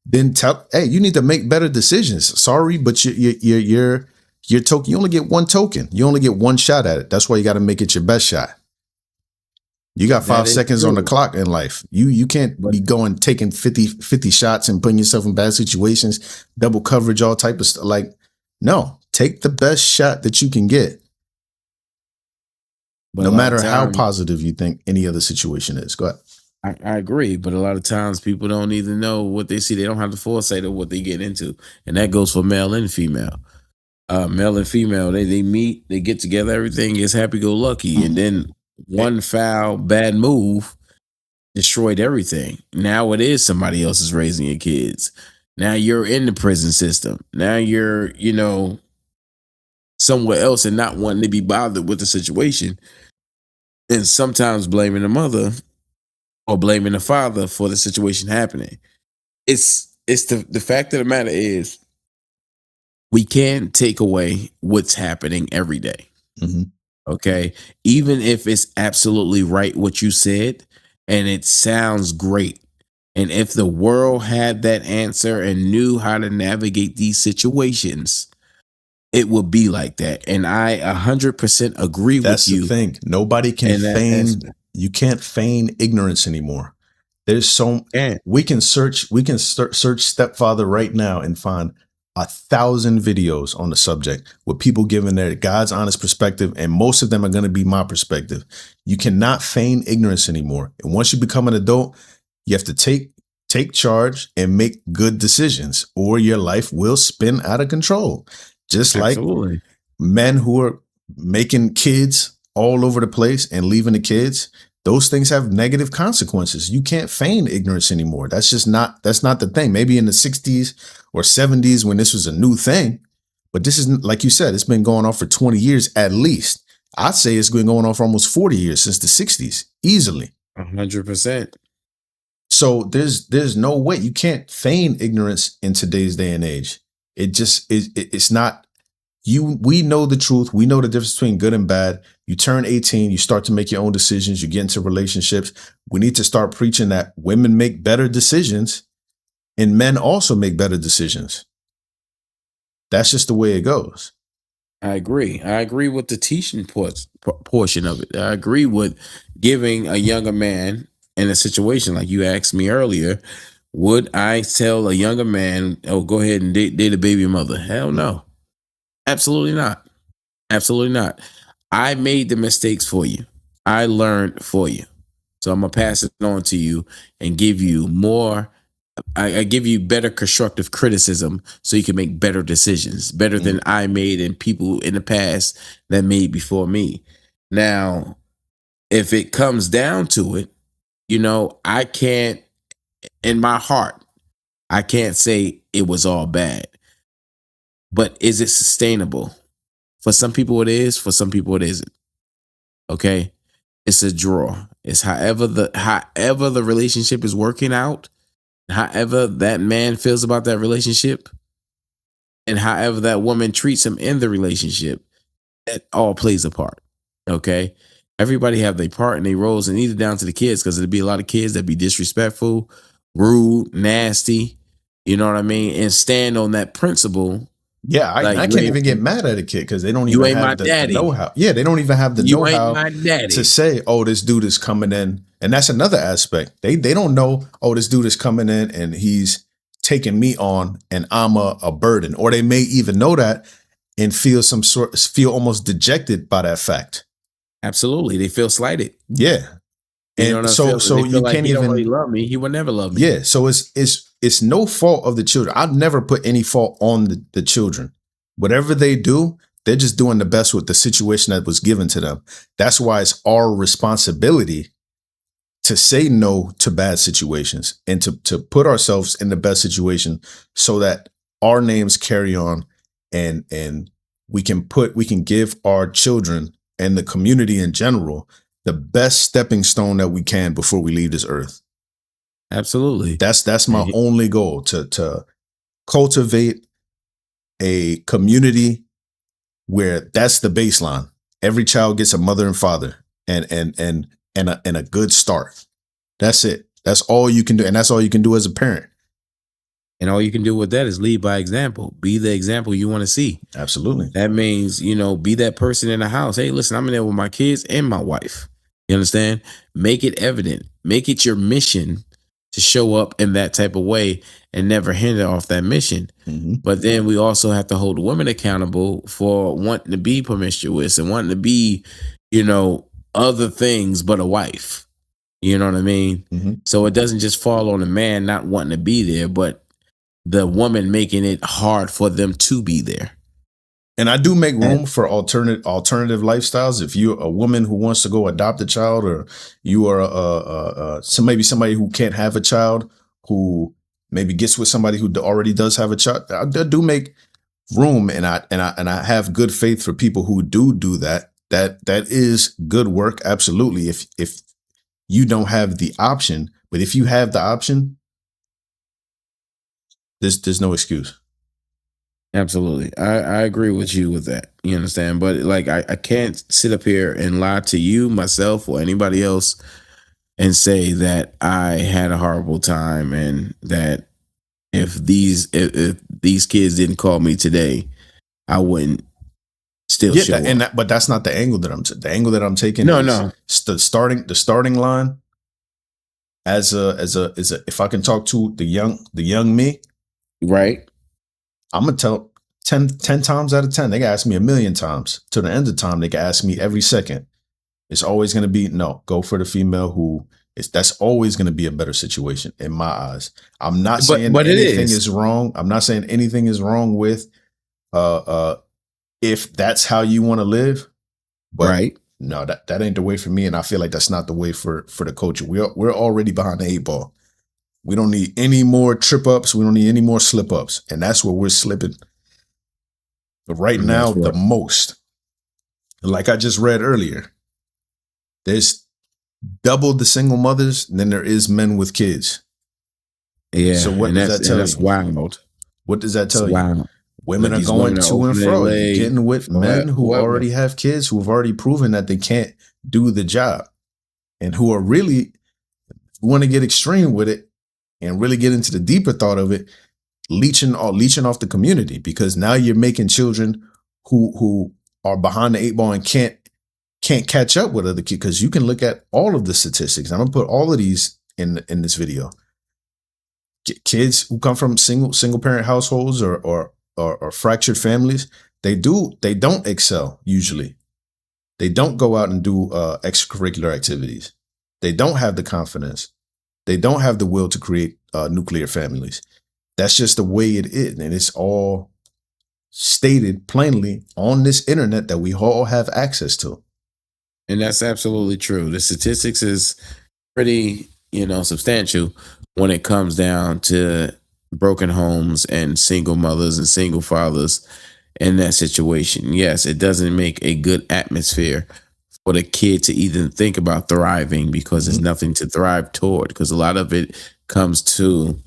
Then tell, hey, you need to make better decisions. Sorry, but you're token. You only get one token. You only get one shot at it. That's why you got to make it your best shot. You got 5 That is seconds on the true. clock in life. You can't be going taking 50 shots and putting yourself in bad situations, double coverage, all type of stuff. Like, no, take the best shot that you can get. But No a lot matter of how times- positive you think any other situation is. Go ahead. I agree, but a lot of times people don't even know what they see. They don't have the foresight of what they get into, and that goes for male and female. Male and female, they meet, they get together, everything is happy go lucky, and then one foul bad move destroyed everything. Now it is somebody else is raising your kids. Now you're in the prison system. Now you're, somewhere else and not wanting to be bothered with the situation, and sometimes blaming the mother or blaming the father for the situation happening. It's the fact of the matter is we can't take away what's happening every day. Mhm. Okay. Even if it's absolutely right what you said and it sounds great. And if the world had that answer and knew how to navigate these situations, it would be like that. And I 100% agree That's with you. the thing. Nobody can And feign. You can't feign ignorance anymore. There's we can search Stepfather right now and find 1,000 videos on the subject with people giving their God's honest perspective, and most of them are going to be my perspective. You cannot feign ignorance anymore. And once you become an adult, you have to take charge and make good decisions, or your life will spin out of control. Just like men who are making kids all over the place and leaving the kids, those things have negative consequences. You can't feign ignorance anymore. That's not the thing. Maybe in the 60s or 70s when this was a new thing, but this isn't, like you said, it's been going on for 20 years at least. I'd say it's been going on for almost 40 years, since the 60s, easily. 100%. So there's no way you can't feign ignorance in today's day and age. It's not. We know the truth. We know the difference between good and bad. You turn 18, you start to make your own decisions. You get into relationships. We need to start preaching that women make better decisions and men also make better decisions. That's just the way it goes. I agree. I agree with the teaching portion of it. I agree with giving a younger man in a situation like you asked me earlier. Would I tell a younger man, oh, go ahead and date a baby mother? Hell no. Absolutely not. Absolutely not. I made the mistakes for you. I learned for you. So I'm going to pass it on to you and give you more. I give you better constructive criticism so you can make better decisions, better than I made and people in the past that made before me. Now, if it comes down to it, I can't, in my heart, I can't say it was all bad. But is it sustainable? For some people it is, for some people it isn't. Okay? It's a draw. It's however the relationship is working out, however that man feels about that relationship, and however that woman treats him in the relationship, that all plays a part. Okay? Everybody have their part and their roles, and either down to the kids, because there'd be a lot of kids that be disrespectful, rude, nasty, you know what I mean? And stand on that principle. Yeah, I can't even get mad at a kid because they don't even have the know-how. Yeah, they don't even have the know-how to say, oh, this dude is coming in. And that's another aspect. They don't know, oh, this dude is coming in and he's taking me on and I'm a burden. Or they may even know that and feel almost dejected by that fact. Absolutely. They feel slighted. Yeah. And so you can't even really love me. He would never love me. Yeah. So it's no fault of the children. I've never put any fault on the children. Whatever they do, they're just doing the best with the situation that was given to them. That's why it's our responsibility to say no to bad situations and to put ourselves in the best situation so that our names carry on and we can give our children and the community in general the best stepping stone that we can before we leave this earth. Absolutely. That's my only goal, to cultivate a community where that's the baseline. Every child gets a mother and father and a good start. That's it. That's all you can do. And that's all you can do as a parent. And all you can do with that is lead by example. Be the example you want to see. Absolutely. That means, be that person in the house. Hey, listen, I'm in there with my kids and my wife. You understand? Make it evident. Make it your mission to show up in that type of way and never hinder off that mission. Mm-hmm. But then we also have to hold women accountable for wanting to be promiscuous and wanting to be, other things but a wife. You know what I mean? Mm-hmm. So it doesn't just fall on the man not wanting to be there, but the woman making it hard for them to be there. And I do make room for alternative lifestyles. If you're a woman who wants to go adopt a child, or you are maybe somebody who can't have a child, who maybe gets with somebody who already does have a child, I do make room, and I have good faith for people who do that. That is good work, absolutely. If you don't have the option, but if you have the option, there's no excuse. Absolutely. I agree with you with that. You understand? But I can't sit up here and lie to you, myself, or anybody else and say that I had a horrible time and that if these kids didn't call me today, I wouldn't still show up. But that's not the angle that I'm taking. No. The starting line as a if I can talk to the young me, right? I'm going to tell 10 times out of 10. They can ask me 1,000,000 times. To the end of time, they can ask me every second. It's always going to be, no, go for the female that's always going to be a better situation in my eyes. I'm not saying anything is wrong. I'm not saying anything is wrong with if that's how you want to live. But right. no, that ain't the way for me, and I feel like that's not the way for the culture. We're already behind the 8 ball. We don't need any more trip ups. We don't need any more slip ups, and that's where we're slipping right now the most. Like I just read earlier, there's double the single mothers than there is men with kids. Yeah. So what does that tell you? That's wild. What does that tell you? Wild. Women are going to and fro. You're getting with men who already have kids, who have already proven that they can't do the job, and who are really want to get extreme with it and really get into the deeper thought of it, leeching off the community, because now you're making children who are behind the 8 ball and can't catch up with other kids. Because you can look at all of the statistics. I'm gonna put all of these in this video. Kids who come from single parent households or fractured families, they don't excel usually. They don't go out and do extracurricular activities. They don't have the confidence. They don't have the will to create nuclear families. That's just the way it is, and it's all stated plainly on this internet that we all have access to. And that's absolutely true. The statistics is pretty, substantial when it comes down to broken homes and single mothers and single fathers in that situation. Yes, it doesn't make a good atmosphere for the kid to even think about thriving, because there's nothing to thrive toward, because a lot of it comes to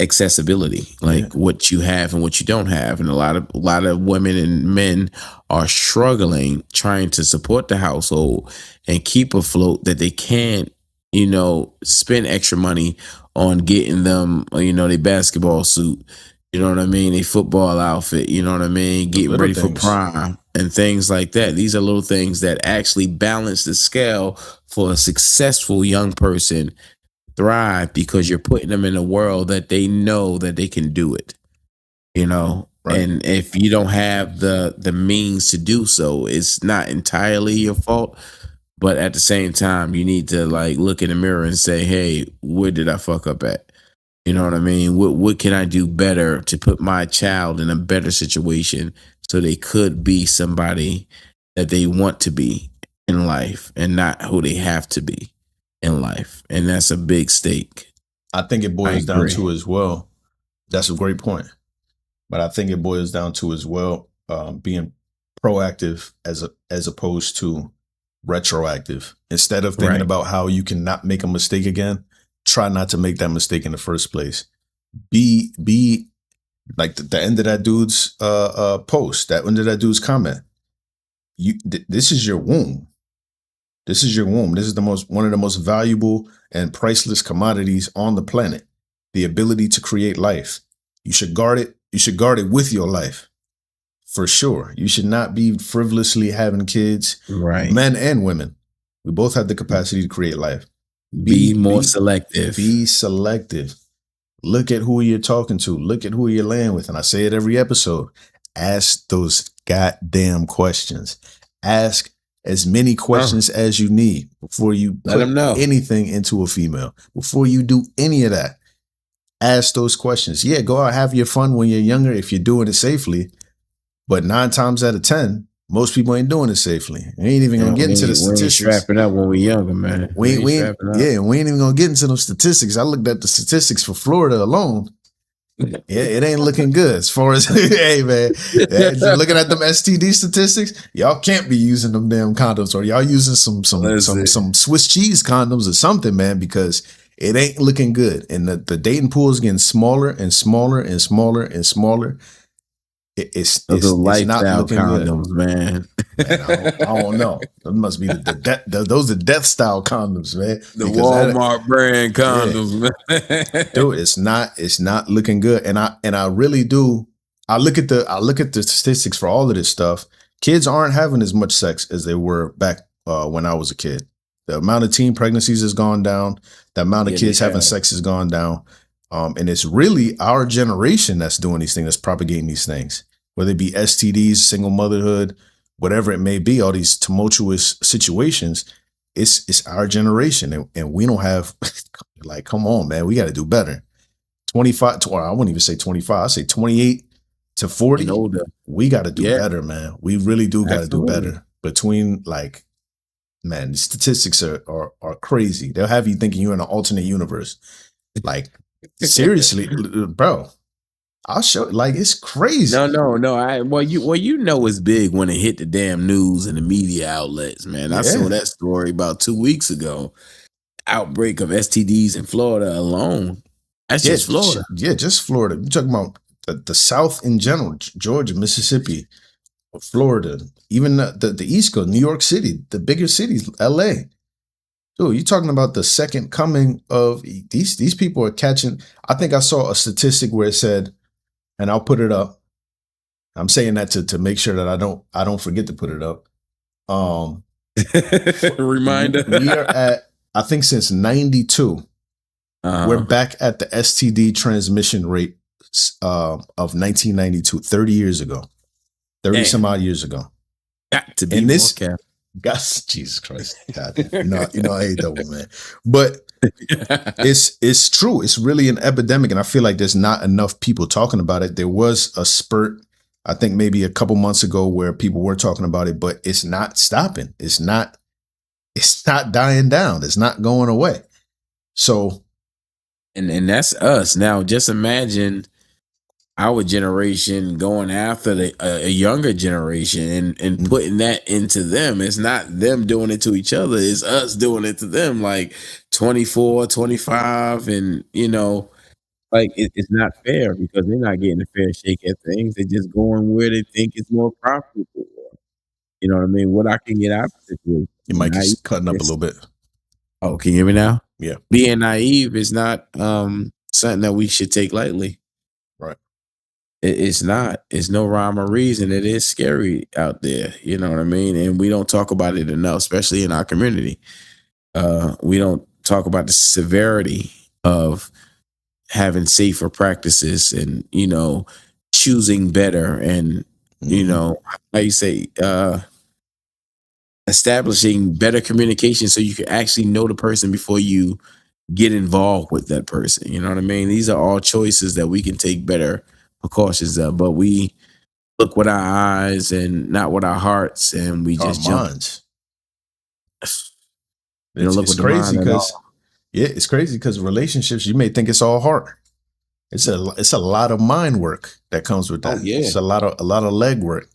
accessibility, like what you have and what you don't have. And a lot of women and men are struggling trying to support the household and keep afloat, that they can't, spend extra money on getting them, their basketball suit, you know what I mean, a football outfit, you know what I mean, getting ready for prime and things like that. These are little things that actually balance the scale for a successful young person thrive, because you're putting them in a world that they know that they can do it, Right. And if you don't have the means to do so, it's not entirely your fault. But at the same time, you need to look in the mirror and say, hey, where did I fuck up at? You know what I mean? What can I do better to put my child in a better situation so they could be somebody that they want to be in life and not who they have to be in life? And that's a big stake. I think it boils down to as well. That's a great point. But I think it boils down to as well being proactive as opposed to retroactive. Instead of thinking about how you can not make a mistake again, try not to make that mistake in the first place. Be like the end of that dude's post, that end of that dude's comment. This is your womb. This is your womb. This is one of the most valuable and priceless commodities on the planet. The ability to create life. You should guard it. You should guard it with your life. For sure. You should not be frivolously having kids, right? Men and women. We both have the capacity to create life. Be more selective. Be selective. Look at who you're talking to. Look at who you're laying with. And I say it every episode. Ask those goddamn questions. Ask as many questions as you need before you put anything into a female. Before you do any of that, ask those questions. Yeah, go out, have your fun when you're younger if you're doing it safely. But 9 times out of 10, most people ain't doing it safely. We ain't even gonna get into the statistics. We ain't strapping up when we're younger, man. We ain't even gonna get into those statistics. I looked at the statistics for Florida alone. Yeah, it ain't looking good as far as hey man, looking at them STD statistics. Y'all can't be using them damn condoms, or y'all using some Swiss cheese condoms or something, man, because it ain't looking good. And the dating pool is getting smaller and smaller and smaller and smaller. It's not looking condoms, good. Man. I don't know. Those must be those are death style condoms, man. The Walmart brand condoms, man. Dude, it's not looking good. And I really do. I look at the statistics for all of this stuff. Kids aren't having as much sex as they were back when I was a kid. The amount of teen pregnancies has gone down. The amount of kids having sex has gone down. And it's really our generation that's doing these things, that's propagating these things, whether it be STDs, single motherhood, whatever it may be, all these tumultuous situations. It's our generation, and we don't have come on, man, we got to do better. 25, I wouldn't even say 25. I say 28 to 40. We got to do better, man. We really do got to do better. between like, man, the statistics are crazy. They'll have you thinking you're in an alternate universe. Like, seriously, bro. I'll show. Like, it's crazy. No. Well, you know it's big when it hit the damn news and the media outlets, man. I saw that story about 2 weeks ago. Outbreak of STDs in Florida alone. That's just Florida. Just Florida. You're talking about the South in general, Georgia, Mississippi, Florida, even the East Coast, New York City, the bigger cities, LA. Dude, you're talking about the second coming of these people are catching. I think I saw a statistic where it said, and I'll put it up. I'm saying that to make sure that I don't forget to put it up. Reminder. We are at, I think since 92, we're back at the STD transmission rate of 1992, 30 years ago. 30 some odd years ago. Got to be and this more careful. Jesus Christ. God, you know I hate that one, man. But it's true. It's really an epidemic, and I feel like there's not enough people talking about it. There was a spurt, I think maybe a couple months ago, where people were talking about it, but it's not stopping. It's not dying down. It's not going away. So, and that's us. Now, just imagine our generation going after a younger generation and putting that into them. It's not them doing it to each other. It's us doing it to them, like 24, 25. And, like it's not fair because they're not getting a fair shake at things. They're just going where they think it's more profitable. You know what I mean? What I can get out of the situation. You might just cutting up a little bit. Oh, can you hear me now? Yeah. Being naive is not something that we should take lightly. Right. It's not. It's no rhyme or reason. It is scary out there. You know what I mean? And we don't talk about it enough, especially in our community. We don't talk about the severity of having safer practices and, choosing better and, how you say, establishing better communication so you can actually know the person before you get involved with that person. You know what I mean? These are all choices that we can take better precautions of, but we look with our eyes and not with our hearts, and we just jump. Minds. It's crazy because it's crazy because relationships, you may think it's all heart. It's a lot of mind work that comes with that. It's a lot of leg work.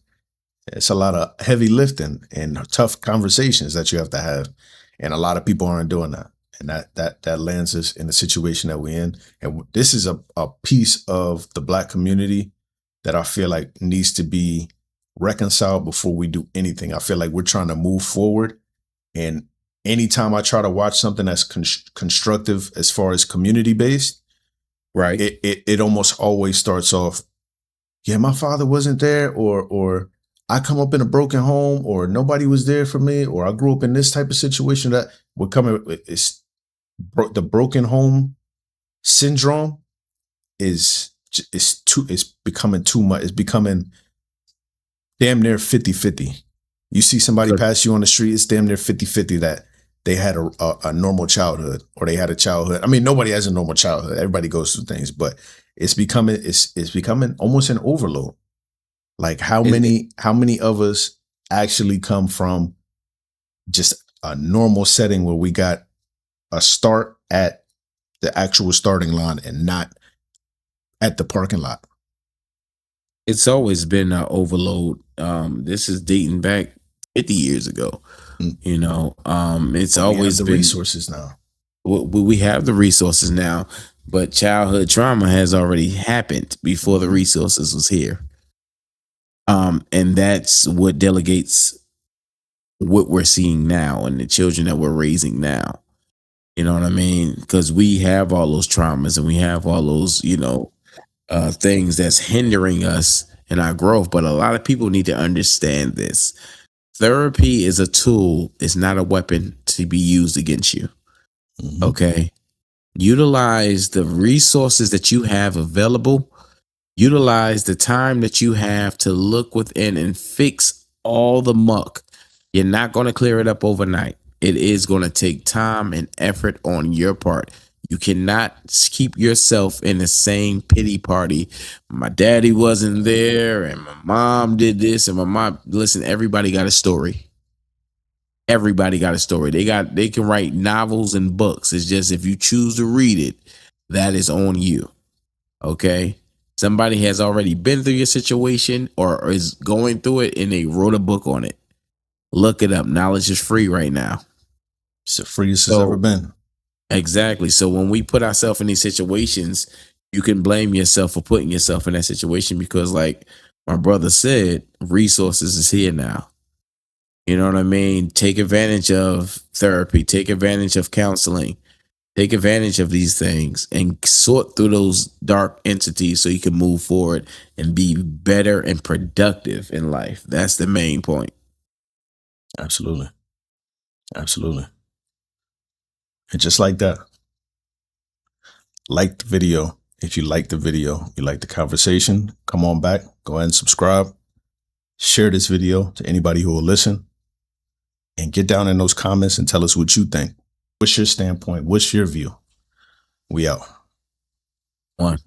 It's a lot of heavy lifting and tough conversations that you have to have, and a lot of people aren't doing that. And that lands us in the situation that we're in. And this is a piece of the Black community that I feel like needs to be reconciled before we do anything. I feel like we're trying to move forward. And anytime I try to watch something that's constructive as far as community based, right, it almost always starts off, yeah, my father wasn't there, or I come up in a broken home, or nobody was there for me, or I grew up in this type of situation that we're coming. It's the broken home syndrome is becoming too much. It's becoming damn near 50-50. You see somebody pass you on the street, it's damn near 50-50 that they had a normal childhood, or they had a childhood. I mean, nobody has a normal childhood. Everybody goes through things, but it's becoming almost an overload. Like how many of us actually come from just a normal setting where we got a start at the actual starting line and not at the parking lot? It's always been an overload. This is dating back 50 years ago. It's always the been resources now. We have the resources now, but childhood trauma has already happened before the resources was here. And that's what delegates what we're seeing now and the children that we're raising now. You know what I mean? Because we have all those traumas and we have all those, things that's hindering us in our growth. But a lot of people need to understand this. Therapy is a tool. It's not a weapon to be used against you. Mm-hmm. Okay? Utilize the resources that you have available. Utilize the time that you have to look within and fix all the muck. You're not going to clear it up overnight. It is going to take time and effort on your part. You cannot keep yourself in the same pity party. My daddy wasn't there and my mom did this and my mom. Listen, everybody got a story. Everybody got a story. They can write novels and books. It's just if you choose to read it, that is on you. Okay? Somebody has already been through your situation or is going through it and they wrote a book on it. Look it up. Knowledge is free right now. It's the freest it's ever been. Exactly. So when we put ourselves in these situations, you can blame yourself for putting yourself in that situation because, like my brother said, resources is here now. You know what I mean? Take advantage of therapy. Take advantage of counseling. Take advantage of these things and sort through those dark entities so you can move forward and be better and productive in life. That's the main point. Absolutely. Absolutely. And just like that, like the video. If you like the video, you like the conversation, come on back, go ahead and subscribe. Share this video to anybody who will listen. And get down in those comments and tell us what you think. What's your standpoint? What's your view? We out. One.